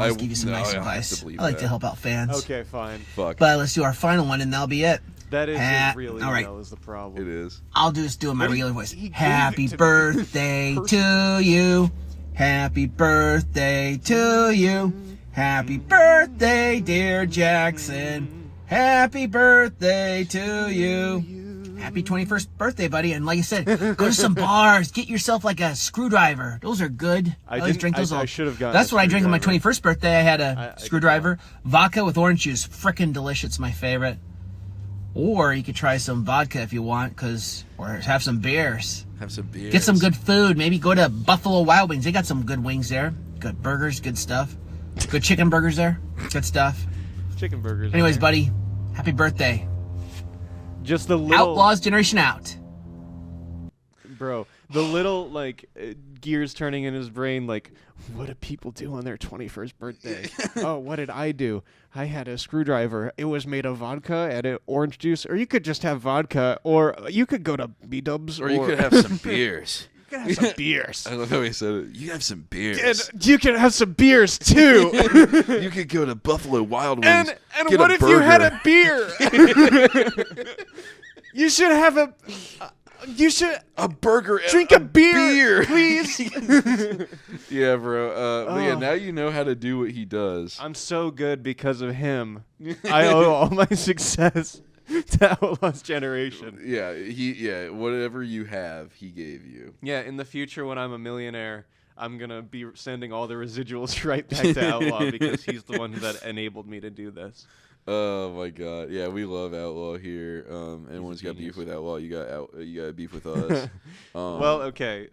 Speaker 6: I'll give you some nice advice. I like to help out fans.
Speaker 2: Okay, fine.
Speaker 1: Fuck.
Speaker 6: But let's do our final one, and that'll be it.
Speaker 2: That is
Speaker 6: Ha-
Speaker 2: really
Speaker 6: all right.
Speaker 2: well is the problem.
Speaker 1: It is.
Speaker 6: I'll just do it in my
Speaker 2: But
Speaker 6: regular voice.
Speaker 2: he gave
Speaker 6: Happy
Speaker 2: it to me.
Speaker 6: birthday to you. Happy birthday to you. Happy birthday, dear Jackson. Happy birthday to you. Happy 21st birthday, buddy. And like I said, go to some bars. Get yourself like a screwdriver. Those are good.
Speaker 2: I
Speaker 6: always
Speaker 2: didn't-
Speaker 6: drink those.
Speaker 2: I should have gotten
Speaker 6: That's
Speaker 2: a
Speaker 6: what I drank on my
Speaker 2: screwdriver.
Speaker 6: 21st birthday. I had a
Speaker 2: I
Speaker 6: screwdriver. Vodka with orange juice. Frickin' delicious. It's my favorite. Or you could try some vodka if you want, or have some beers.
Speaker 1: Have some beers.
Speaker 6: Get some good food. Maybe go to Buffalo Wild Wings. They got some good wings there. Good burgers, good stuff. Good chicken burgers there. Good stuff.
Speaker 2: Chicken burgers.
Speaker 6: Anyways,
Speaker 2: okay.
Speaker 6: buddy, happy birthday.
Speaker 2: Just the little
Speaker 6: Outlaws Generation out.
Speaker 2: bro. The little gears turning in his brain. Like, what do people do on their 21st birthday? Oh, what did I do? I had a screwdriver. It was made of vodka and orange juice. Or you could just have vodka. Or you could go to B-dubs.
Speaker 1: Or you could have some beers.
Speaker 2: You could have some beers.
Speaker 1: I love how he said it. You have some beers.
Speaker 2: And you could have some beers too.
Speaker 1: You could go to Buffalo Wild Wings.
Speaker 2: and
Speaker 1: get
Speaker 2: what
Speaker 1: a
Speaker 2: if you had
Speaker 1: burger.
Speaker 2: a beer? You should have a. You should
Speaker 1: a burger?
Speaker 2: drink a beer, please.
Speaker 1: Yeah, bro. But yeah, now you know how to do what he does.
Speaker 2: I'm so good because of him. I owe all my success to Outlaws Generation.
Speaker 1: Yeah, whatever you have, he gave you.
Speaker 2: Yeah, in the future when I'm a millionaire, I'm going to be sending all the residuals right back to Outlaw because he's the one that enabled me to do this.
Speaker 1: Oh my god. Yeah, we love Outlaw here. Anyone's got beef with Outlaw, you got beef with us.
Speaker 2: Well, okay,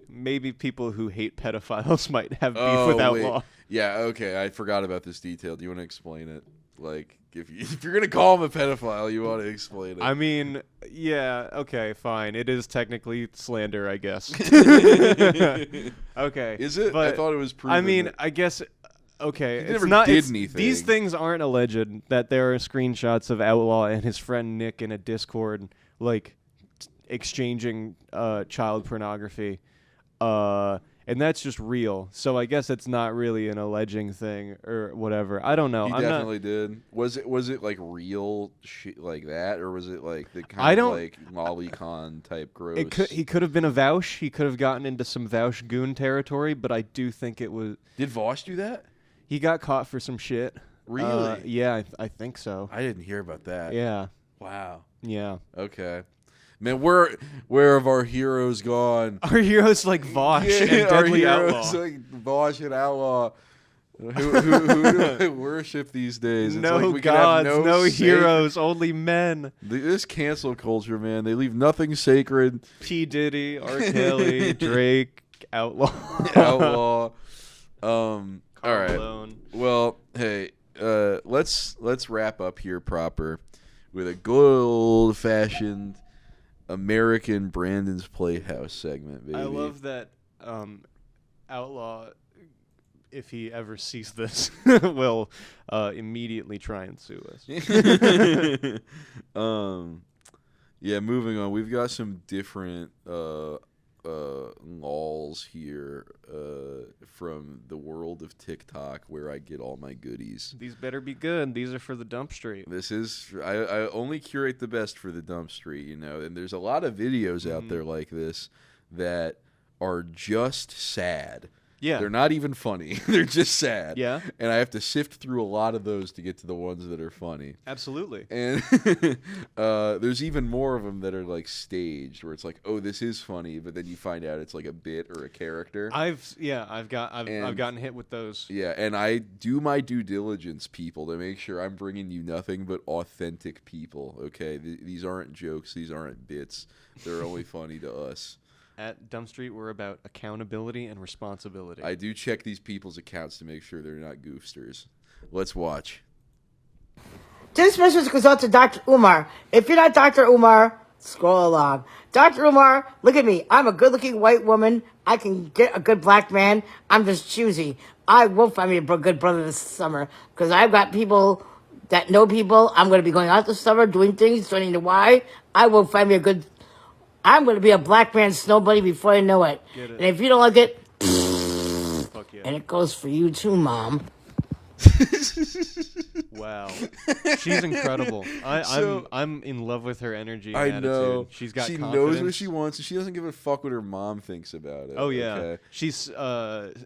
Speaker 2: maybe people who hate pedophiles might have beef
Speaker 1: oh,
Speaker 2: with
Speaker 1: wait.
Speaker 2: Outlaw.
Speaker 1: Yeah, okay. I forgot about this detail. Do you want to explain it? Like, if you're gonna call him a pedophile, you want to explain it.
Speaker 2: I mean, yeah, okay, fine. It is technically slander, I guess. Okay.
Speaker 1: Is it? I
Speaker 2: but,
Speaker 1: thought it was proven.
Speaker 2: I mean,
Speaker 1: that-
Speaker 2: I guess. Okay,
Speaker 1: He
Speaker 2: it's
Speaker 1: never
Speaker 2: not.
Speaker 1: did
Speaker 2: it's-
Speaker 1: anything.
Speaker 2: These things aren't alleged. That there are screenshots of Outlaw and his friend Nick in a Discord, exchanging child pornography, and that's just real. So I guess it's not really an alleging thing or whatever. I don't know.
Speaker 1: He
Speaker 2: I'm
Speaker 1: definitely did. Was it like real shit like that, or was it like the kind
Speaker 2: I
Speaker 1: of
Speaker 2: don't-
Speaker 1: like lolicon type gross?
Speaker 2: He could have been a Vaush. He could have gotten into some Vaush goon territory, but I do think it was.
Speaker 1: Did Vosh do that?
Speaker 2: He got caught for some shit.
Speaker 1: Really?
Speaker 2: Yeah, I think so.
Speaker 1: I didn't hear about that.
Speaker 2: Yeah,
Speaker 1: Wow.
Speaker 2: yeah.
Speaker 1: Okay. Man, where have our heroes gone?
Speaker 2: Our heroes like Vosh and
Speaker 1: our
Speaker 2: Deadly
Speaker 1: heroes
Speaker 2: Outlaw.
Speaker 1: like Vosh and Outlaw. Who do I worship these days? It's
Speaker 2: No
Speaker 1: like we could have
Speaker 2: gods, no
Speaker 1: sacred-
Speaker 2: heroes, only men.
Speaker 1: This cancel culture, man. They leave nothing sacred.
Speaker 2: P. Diddy, R. Kelly, Drake, Outlaw.
Speaker 1: Outlaw. All right.
Speaker 2: Malone.
Speaker 1: Well, hey, let's wrap up here proper with a good old fashioned American Brandon's Playhouse segment, baby.
Speaker 2: I love that Outlaw, if he ever sees this, will immediately try and sue us.
Speaker 1: Yeah, moving on. We've got some different laws here from the world of TikTok where I get all my goodies.
Speaker 2: These better be good. These are for the dump street.
Speaker 1: This is I only curate the best for the dump street, you know, and there's a lot of videos out there like this that are just sad.
Speaker 2: Yeah.
Speaker 1: They're not even funny. They're just sad.
Speaker 2: Yeah.
Speaker 1: And I have to sift through a lot of those to get to the ones that are funny.
Speaker 2: Absolutely.
Speaker 1: And there's even more of them that are like staged, where it's like, oh, this is funny, but then you find out it's like a bit or a character.
Speaker 2: I've gotten hit with those.
Speaker 1: Yeah, and I do my due diligence, people, to make sure I'm bringing you nothing but authentic people. Okay, these aren't jokes. These aren't bits. They're only funny to us.
Speaker 2: At Dump Street, we're about accountability and responsibility.
Speaker 1: I do check these people's accounts to make sure they're not goofsters. Let's watch.
Speaker 7: This message goes out to Dr. Umar. If you're not Dr. Umar, scroll along. Dr. Umar, look at me. I'm a good-looking white woman. I can get a good black man. I'm just choosy. I will find me a good brother this summer because I've got people that know people. I'm going to be going out this summer, doing things, joining the Y. I will find me a good... I'm going to be a black man snow bunny before I know it.
Speaker 2: Get it.
Speaker 7: And if you don't like it...
Speaker 2: Fuck yeah.
Speaker 7: And it goes for you too, Mom.
Speaker 2: Wow, she's incredible. I'm in love with her energy. And
Speaker 1: I
Speaker 2: attitude.
Speaker 1: know.
Speaker 2: She's got.
Speaker 1: She
Speaker 2: confidence.
Speaker 1: knows what she wants, and she doesn't give a fuck what her mom thinks about it.
Speaker 2: Oh yeah,
Speaker 1: okay?
Speaker 2: she's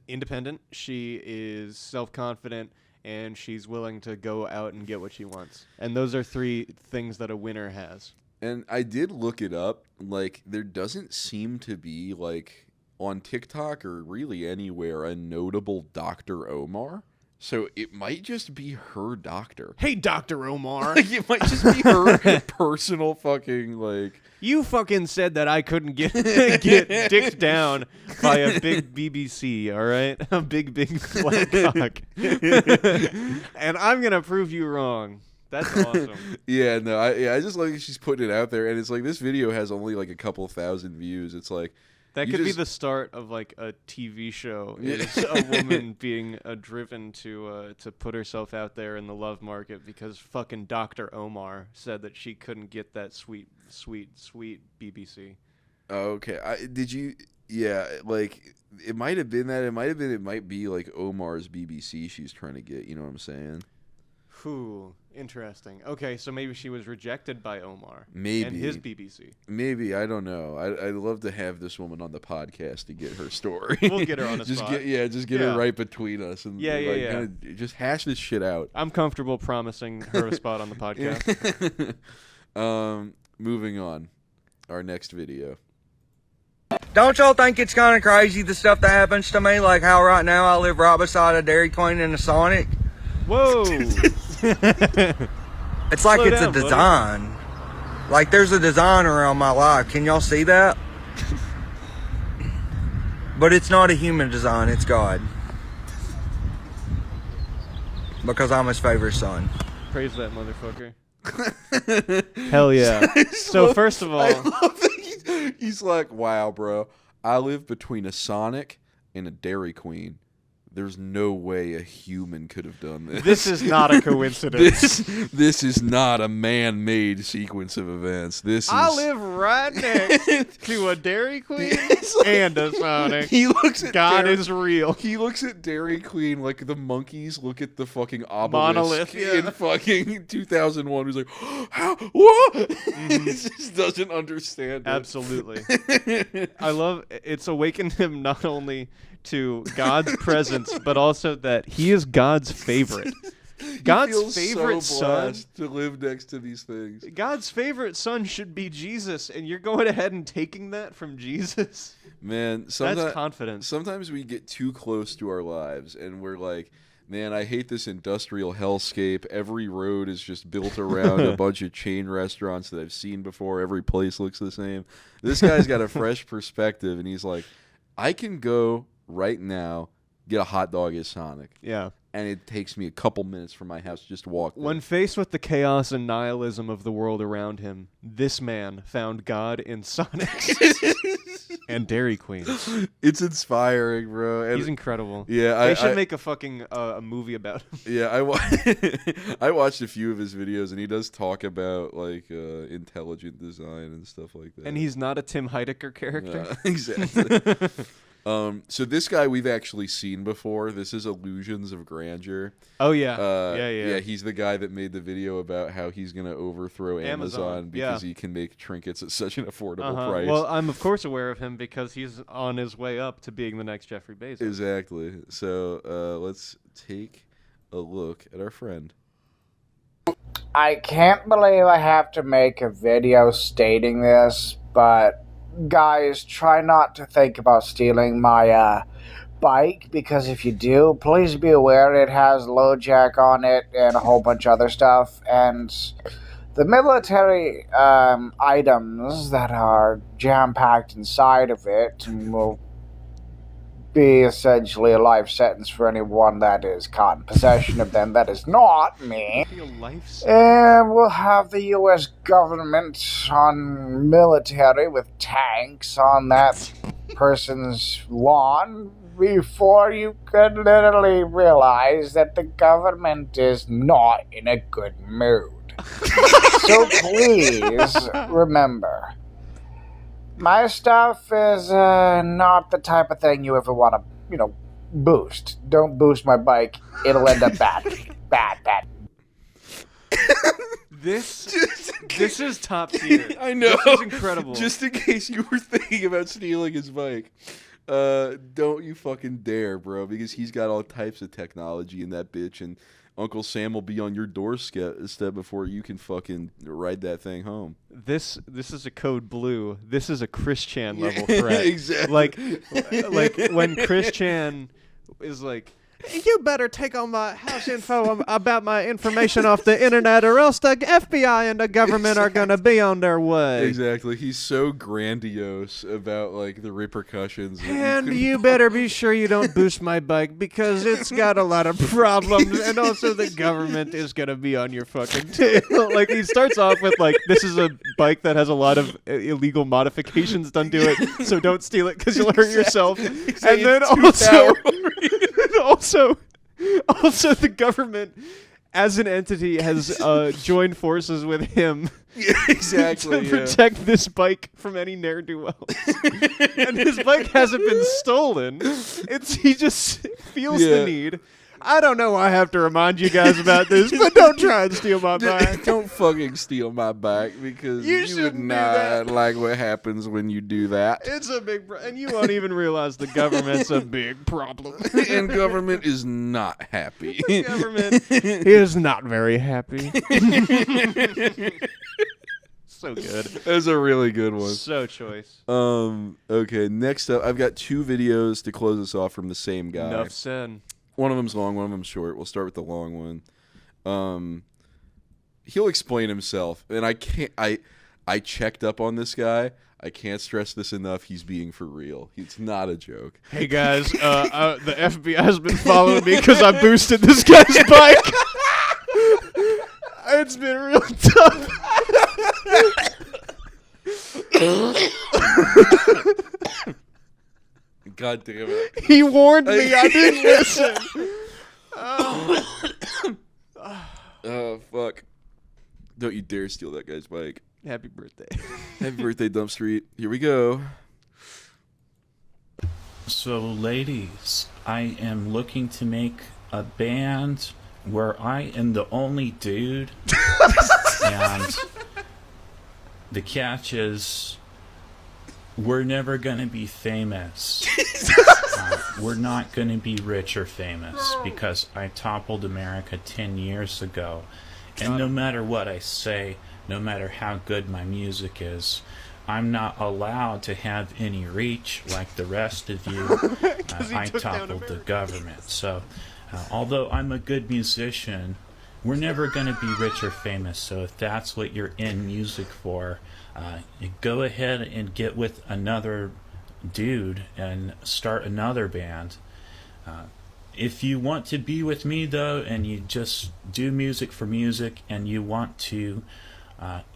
Speaker 2: independent. She is self-confident, and she's willing to go out and get what she wants. And those are 3 things that a winner has.
Speaker 1: And I did look it up. Like, there doesn't seem to be, like, on TikTok or really anywhere, a notable Dr. Omar. So it might just be her doctor.
Speaker 2: Hey, Dr. Omar.
Speaker 1: Like, it might just be her personal fucking, like...
Speaker 2: You fucking said that I couldn't get dicked down by a big BBC, all right? A big black cock. And I'm going to prove you wrong. That's awesome.
Speaker 1: Yeah, no, I just like she's putting it out there. And it's like, this video has only, like, a couple thousand views. It's like...
Speaker 2: That could be the start of like a TV show. Is a woman being driven to put herself out there in the love market because fucking Dr. Omar said that she couldn't get that sweet BBC.
Speaker 1: Okay, did you? Yeah, like it might have been that. It might be like Omar's BBC she's trying to get. You know what I'm saying?
Speaker 2: Whew, interesting. Okay, so maybe she was rejected by Omar.
Speaker 1: Maybe.
Speaker 2: And his BBC.
Speaker 1: Maybe, I don't know. I'd love to have this woman on the podcast to get her story.
Speaker 2: We'll get her on the spot.
Speaker 1: Just get her right between us and
Speaker 2: yeah.
Speaker 1: Kinda just hash this shit out.
Speaker 2: I'm comfortable promising her a spot on the podcast.
Speaker 1: Moving on. Our next video.
Speaker 8: Don't y'all think it's kind of crazy the stuff that happens to me? Like how right now I live right beside a Dairy Queen and a Sonic.
Speaker 2: Whoa.
Speaker 8: It's like it's a design. Like there's a design around my life. Can y'all see that? But it's not a human design, it's God. Because I'm his favorite son.
Speaker 2: Praise that motherfucker. Hell yeah. So first of all,
Speaker 1: I love that he's like, wow, bro, I live between a Sonic and a Dairy Queen. There's no way a human could have done this.
Speaker 2: This is not a coincidence.
Speaker 1: This is not a man-made sequence of events.
Speaker 2: I live right next to a Dairy Queen and a Sonic.
Speaker 1: He looks at
Speaker 2: God is real.
Speaker 1: He looks at Dairy Queen like the monkeys look at the fucking obelisk
Speaker 2: Monolith,
Speaker 1: in fucking 2001. He's like, how? What? He just doesn't understand it.
Speaker 2: Absolutely. I love it's awakened him not only to God's presence, but also that he is God's favorite. God's favorite son
Speaker 1: to live next to these things.
Speaker 2: God's favorite son should be Jesus, and you're going ahead and taking that from Jesus.
Speaker 1: Man,
Speaker 2: that's confidence.
Speaker 1: Sometimes we get too close to our lives, and we're like, man, I hate this industrial hellscape. Every road is just built around a bunch of chain restaurants that I've seen before. Every place looks the same. This guy's got a fresh perspective, and he's like, I can go right now get a hot dog at Sonic.
Speaker 2: Yeah.
Speaker 1: And it takes me a couple minutes from my house just to walk there.
Speaker 2: When faced with the chaos and nihilism of the world around him, this man found God in Sonic and Dairy Queen.
Speaker 1: It's inspiring, bro. And
Speaker 2: he's incredible.
Speaker 1: Yeah,
Speaker 2: they should make a fucking a movie about him.
Speaker 1: Yeah, I watched a few of his videos, and he does talk about like intelligent design and stuff like that.
Speaker 2: And he's not a Tim Heidecker character.
Speaker 1: Exactly. So this guy we've actually seen before. This is Illusions of Grandeur.
Speaker 2: Oh yeah. Yeah.
Speaker 1: He's the guy that made the video about how he's gonna overthrow Amazon because he can make trinkets at such an affordable price.
Speaker 2: Well, I'm of course aware of him because he's on his way up to being the next Jeffrey Bezos.
Speaker 1: Exactly. So let's take a look at our friend.
Speaker 9: I can't believe I have to make a video stating this, but guys, try not to think about stealing my bike, because if you do, please be aware it has low jack on it and a whole bunch of other stuff, and the military items that are jam-packed inside of it will be essentially a life sentence for anyone that is caught in possession of them. That is not me. And we'll have the U.S. government on military with tanks on that person's lawn before you could literally realize that the government is not in a good mood. So please remember, my stuff is not the type of thing you ever want to, boost. Don't boost my bike. It'll end up bad. Bad.
Speaker 2: This is top tier.
Speaker 1: I know.
Speaker 2: This is incredible.
Speaker 1: Just in case you were thinking about stealing his bike, don't you fucking dare, bro, because he's got all types of technology in that bitch, and Uncle Sam will be on your doorstep before you can fucking ride that thing home.
Speaker 2: This is a code blue. This is a Chris Chan level threat.
Speaker 1: Exactly.
Speaker 2: Like when Chris Chan is like, you better take all my house info about my information off the internet, or else the FBI and the government are gonna be on their way.
Speaker 1: Exactly. He's so grandiose about like the repercussions.
Speaker 2: And you better be sure you don't boost my bike because it's got a lot of problems, and also the government is gonna be on your fucking tail. Like he starts off with like, this is a bike that has a lot of illegal modifications done to it, so don't steal it because you'll hurt yourself. And then also the government as an entity has joined forces with him
Speaker 1: exactly
Speaker 2: to protect this bike from any ne'er-do-wells. And his bike hasn't been stolen. He just feels the need. I don't know why I have to remind you guys about this, but don't try and steal my bike.
Speaker 1: Don't fucking steal my bike because you would not like what happens when you do that.
Speaker 2: It's a big and you won't even realize the government's a big problem.
Speaker 1: And government is not happy.
Speaker 2: The government is not very happy. So good.
Speaker 1: That's a really good one.
Speaker 2: So choice.
Speaker 1: Okay, next up, I've got 2 videos to close us off from the same guy.
Speaker 2: Enough said.
Speaker 1: One of them's long, one of them's short. We'll start with the long one. He'll explain himself, and I checked up on this guy. I can't stress this enough. He's being for real. It's not a joke.
Speaker 2: Hey guys, the FBI has been following me because I boosted this guy's bike. It's been real tough.
Speaker 1: God damn it.
Speaker 2: He warned me. I didn't listen.
Speaker 1: Oh, fuck. Don't you dare steal that guy's bike.
Speaker 2: Happy birthday.
Speaker 1: Happy birthday, Dump Street. Here we go.
Speaker 10: So, ladies, I am looking to make a band where I am the only dude. And the catch is, we're never going to be famous. We're not going to be rich or famous because I toppled America 10 years ago. And no matter what I say, no matter how good my music is, I'm not allowed to have any reach like the rest of you. I toppled the government. So, although I'm a good musician, we're never going to be rich or famous. So if that's what you're in music for, go ahead and get with another dude and start another band. If you want to be with me, though, and you just do music for music, and you want to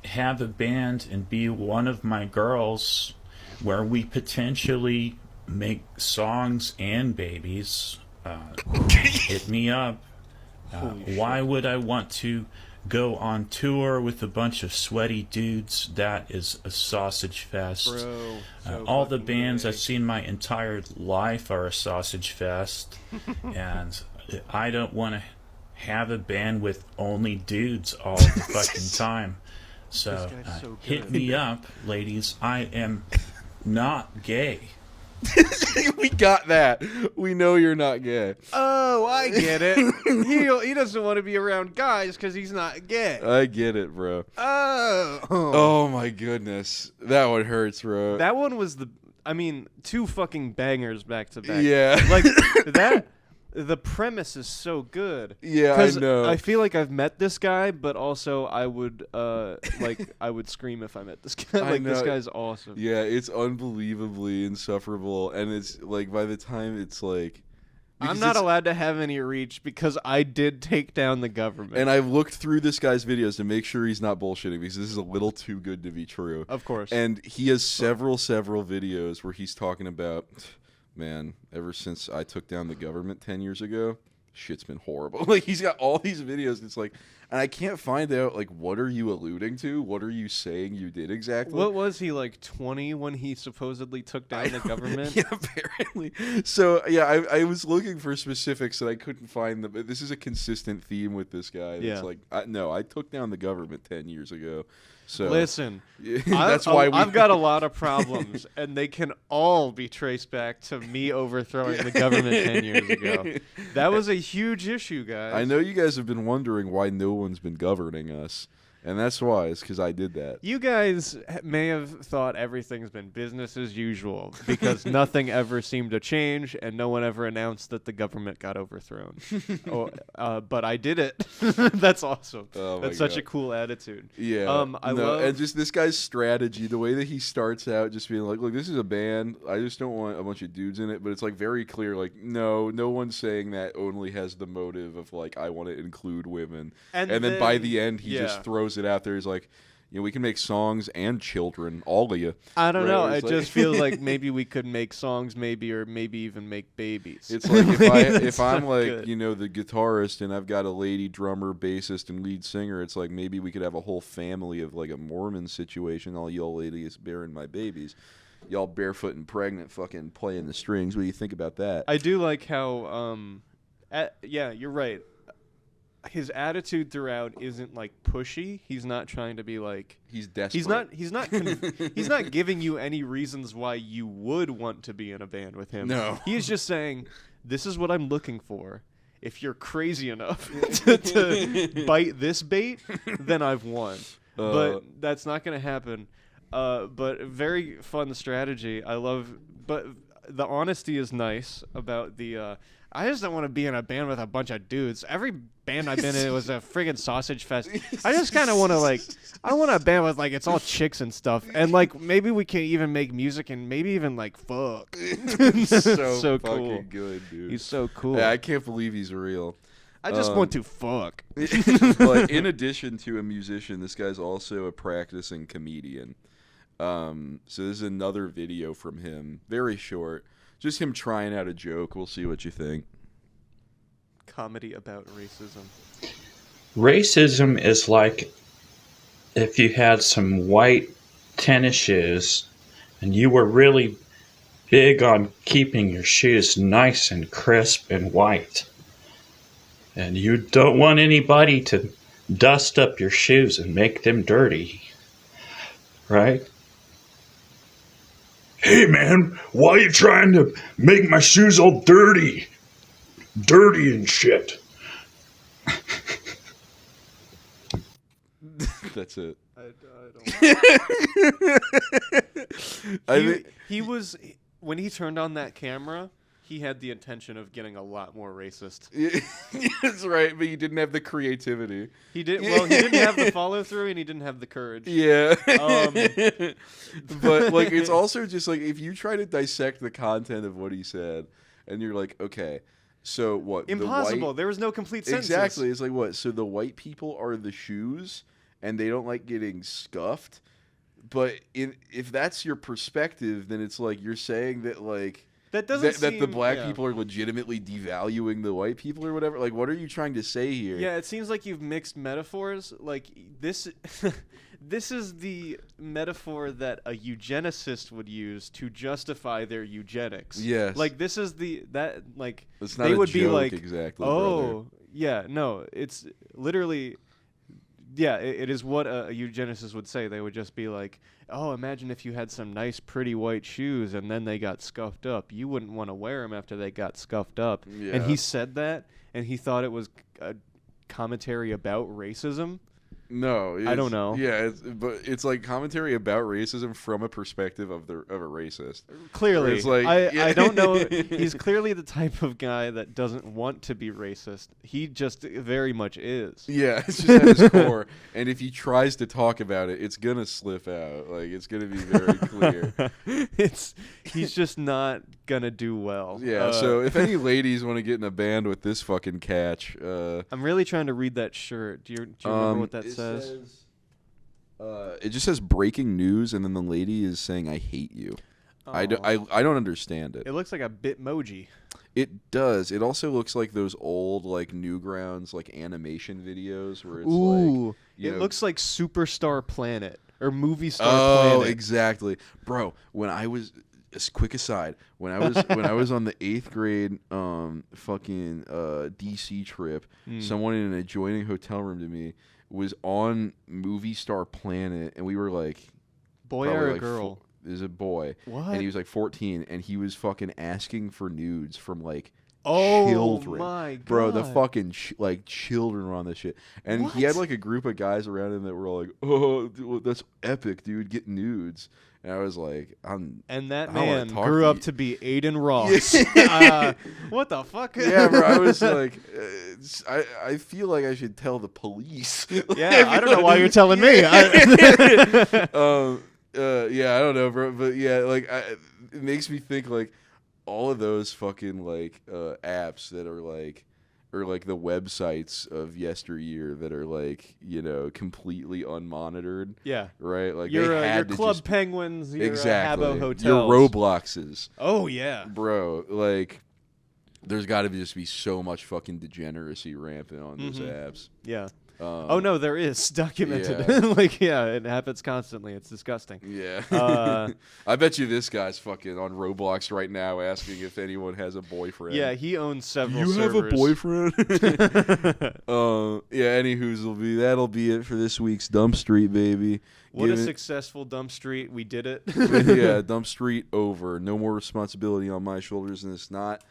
Speaker 10: have a band and be one of my girls where we potentially make songs and babies, hit me up. Why would I want to go on tour with a bunch of sweaty dudes? That is a sausage fest.
Speaker 2: Bro, so
Speaker 10: all the
Speaker 2: fucking
Speaker 10: bands
Speaker 2: gay.
Speaker 10: I've seen my entire life are a sausage fest. And I don't want to have a band with only dudes all the fucking time. So, hit me up, ladies. I am not gay.
Speaker 1: We got that. We know you're not gay.
Speaker 2: Oh, I get it. He doesn't want to be around guys because he's not gay.
Speaker 1: I get it, bro. Oh my goodness. That one hurts, bro.
Speaker 2: That one was two fucking bangers back to back.
Speaker 1: Yeah.
Speaker 2: Like, the premise is so good.
Speaker 1: Yeah, I know.
Speaker 2: I feel like I've met this guy, but also I would I would scream if I met this guy. Like, this guy's awesome.
Speaker 1: Yeah, it's unbelievably insufferable, and it's like by the time it's like,
Speaker 2: I'm not allowed to have any reach because I did take down the government.
Speaker 1: And I've looked through this guy's videos to make sure he's not bullshitting because this is a little too good to be true.
Speaker 2: Of course.
Speaker 1: And he has several videos where he's talking about man, ever since I took down the government 10 years ago, shit's been horrible. Like, he's got all these videos. It's like, and I can't find out, like, what are you alluding to? What are you saying you did exactly?
Speaker 2: What was he, like 20 when he supposedly took down the government?
Speaker 1: Yeah, apparently. So, yeah, I was looking for specifics and I couldn't find them. This is a consistent theme with this guy. It's like, no, I took down the government 10 years ago. So
Speaker 2: listen,
Speaker 1: that's why
Speaker 2: I've got a lot of problems, and they can all be traced back to me overthrowing the government 10 years ago. That was a huge issue, guys.
Speaker 1: I know you guys have been wondering why no one's been governing us, and that's why. It's because I did that.
Speaker 2: You guys may have thought everything's been business as usual because nothing ever seemed to change, and no one ever announced that the government got overthrown. But I did it. That's awesome.
Speaker 1: Oh
Speaker 2: That's such a cool attitude.
Speaker 1: Yeah.
Speaker 2: I love
Speaker 1: and just this guy's strategy, the way that he starts out, just being like, "Look, this is a band. I just don't want a bunch of dudes in it." But it's like very clear, like, no one's saying that. Only has the motive of like, I want to include women. And then by the end, he just throws it out there. He's like, we can make songs and children, all of you.
Speaker 2: I don't know. It just feels like maybe we could make songs, or maybe even make babies.
Speaker 1: It's like if I'm like good. The guitarist and I've got a lady drummer, bassist, and lead singer. It's like maybe we could have a whole family of like a Mormon situation. All y'all ladies bearing my babies. Y'all barefoot and pregnant, fucking playing the strings. What do you think about that?
Speaker 2: I do like how, yeah, you're right. His attitude throughout isn't like pushy. He's not trying to be like
Speaker 1: he's desperate.
Speaker 2: He's not giving you any reasons why you would want to be in a band with him.
Speaker 1: No.
Speaker 2: He is just saying, "This is what I'm looking for. If you're crazy enough to bite this bait, then I've won." But that's not going to happen. But very fun strategy. I love. But the honesty is nice about the. I just don't want to be in a band with a bunch of dudes. Every band I've been in was a friggin' sausage fest. I just kind of want to I want a band with like it's all chicks and stuff, and like maybe we can even make music and maybe even like fuck.
Speaker 1: so
Speaker 2: cool.
Speaker 1: Fucking good, dude.
Speaker 2: He's so cool.
Speaker 1: Yeah, I can't believe he's real.
Speaker 2: I just want to fuck.
Speaker 1: But in addition to a musician, this guy's also a practicing comedian. So this is another video from him, very short. Just him trying out a joke. We'll see what you think.
Speaker 2: Comedy about racism.
Speaker 10: Racism is like if you had some white tennis shoes and you were really big on keeping your shoes nice and crisp and white. And you don't want anybody to dust up your shoes and make them dirty. Right? Hey man, why are you trying to make my shoes all dirty? Dirty and shit.
Speaker 1: That's it.
Speaker 2: I don't he was when he turned on that camera, he had the intention of getting a lot more racist.
Speaker 1: That's right, but he didn't have the creativity.
Speaker 2: He didn't have the follow through and he didn't have the courage.
Speaker 1: Yeah. But like it's also just like if you try to dissect the content of what he said and you're like, okay, so what?
Speaker 2: Impossible. There was no complete sentence.
Speaker 1: Exactly. It's like what? So the white people are the shoes and they don't like getting scuffed. But if that's your perspective, then it's like you're saying that like
Speaker 2: that
Speaker 1: the black people are legitimately devaluing the white people or whatever. Like, what are you trying to say here?
Speaker 2: Yeah, it seems like you've mixed metaphors. Like this, this is the metaphor that a eugenicist would use to justify their eugenics.
Speaker 1: Yes.
Speaker 2: Like this is
Speaker 1: it's not
Speaker 2: they
Speaker 1: a
Speaker 2: would
Speaker 1: joke
Speaker 2: be like,
Speaker 1: exactly.
Speaker 2: oh
Speaker 1: brother.
Speaker 2: yeah, no, it's literally. Yeah, it is what a eugenicist would say. They would just be like, oh, imagine if you had some nice, pretty white shoes and then they got scuffed up. You wouldn't want to wear them after they got scuffed up.
Speaker 1: Yeah.
Speaker 2: And he said that, and he thought it was a commentary about racism.
Speaker 1: No,
Speaker 2: I don't know.
Speaker 1: Yeah, but it's like commentary about racism from a perspective of a racist.
Speaker 2: Clearly,
Speaker 1: it's like,
Speaker 2: I don't know. He's clearly the type of guy that doesn't want to be racist. He just very much is.
Speaker 1: Yeah, it's just at his core. And if he tries to talk about it, it's gonna slip out. Like it's gonna be very clear.
Speaker 2: He's just not gonna do well.
Speaker 1: Yeah. So if any ladies want to get in a band with this fucking catch,
Speaker 2: I'm really trying to read that shirt. Do you remember what that says?
Speaker 1: It just says breaking news, and then the lady is saying, "I hate you." I don't understand it.
Speaker 2: It looks like a Bitmoji.
Speaker 1: It does. It also looks like those old like Newgrounds like animation videos where it's
Speaker 2: Ooh,
Speaker 1: like
Speaker 2: looks like Superstar Planet or Movie Star
Speaker 1: Planet.
Speaker 2: Planet.
Speaker 1: Exactly, bro. When I was quick aside, when I was on the 8th grade fucking DC trip, someone in an adjoining hotel room to me was on Movie Star Planet, and we were like,
Speaker 2: boy or a girl?
Speaker 1: Is a boy.
Speaker 2: What?
Speaker 1: And he was like 14, and he was fucking asking for nudes from like
Speaker 2: Oh
Speaker 1: children.
Speaker 2: my god,
Speaker 1: bro! The fucking like children were on this shit, and he had like a group of guys around him that were all like, "Oh, dude, that's epic, dude! Get nudes." And I was like,
Speaker 2: And that man grew up to be Aiden Ross. What the fuck?
Speaker 1: Yeah, bro. I was like, I feel like I should tell the police.
Speaker 2: Yeah, I don't know why you're telling me.
Speaker 1: Yeah, I don't know, bro, but yeah, like it makes me think like all of those fucking like apps that are like, or like the websites of yesteryear that are like, you know, completely unmonitored.
Speaker 2: Yeah,
Speaker 1: right. Like
Speaker 2: your Club Penguins, your
Speaker 1: exactly
Speaker 2: Habbo Hotels,
Speaker 1: your Robloxes.
Speaker 2: Oh yeah,
Speaker 1: bro. Like, there's got to just be so much fucking degeneracy rampant on those apps.
Speaker 2: Yeah. Oh no, there is documented. Yeah. It happens constantly. It's disgusting.
Speaker 1: Yeah. I bet you this guy's fucking on Roblox right now asking if anyone has a boyfriend.
Speaker 2: Yeah, he owns several.
Speaker 1: You
Speaker 2: servers.
Speaker 1: have a boyfriend? Yeah. Anywho's that'll be it for this week's Dump Street, baby.
Speaker 2: What a successful Dump Street. We did it.
Speaker 1: Yeah, Dump Street over. No more responsibility on my shoulders, and it's not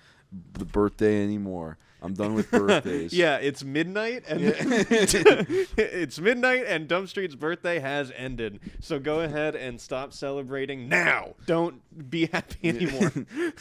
Speaker 1: the birthday anymore. I'm done with birthdays.
Speaker 2: Yeah, it's midnight, and it's midnight, and Dump Street's birthday has ended. So go ahead and stop celebrating now. Don't be happy anymore.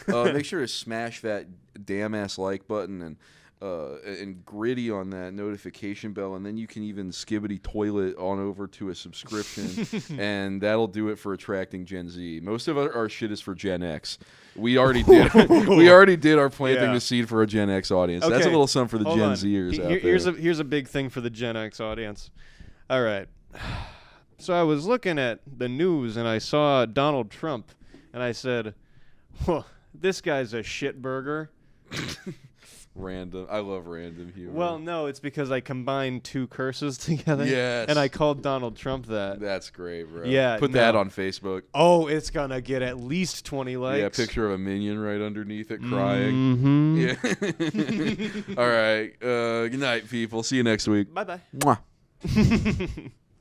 Speaker 1: Make sure to smash that damn ass like button and gritty on that notification bell, and then you can even skibbity toilet on over to a subscription, and that'll do it for attracting Gen Z. Most of our shit is for Gen X. We already did. We already did our planting the seed for a Gen X audience.
Speaker 2: Okay.
Speaker 1: That's a little something for the Gen Zers out there.
Speaker 2: Here's a big thing for the Gen X audience. All right. So I was looking at the news and I saw Donald Trump, and I said, "Whoa, this guy's a shitburger."
Speaker 1: Random. I love random humor.
Speaker 2: Well, no, it's because I combined two curses together.
Speaker 1: Yes.
Speaker 2: And I called Donald Trump that.
Speaker 1: That's great, bro.
Speaker 2: Yeah.
Speaker 1: Put that on Facebook.
Speaker 2: Oh, it's going to get at least 20 likes.
Speaker 1: Yeah, picture of a minion right underneath it crying. Yeah. All right. Good night, people. See you next week.
Speaker 2: Bye-bye.
Speaker 1: Mwah.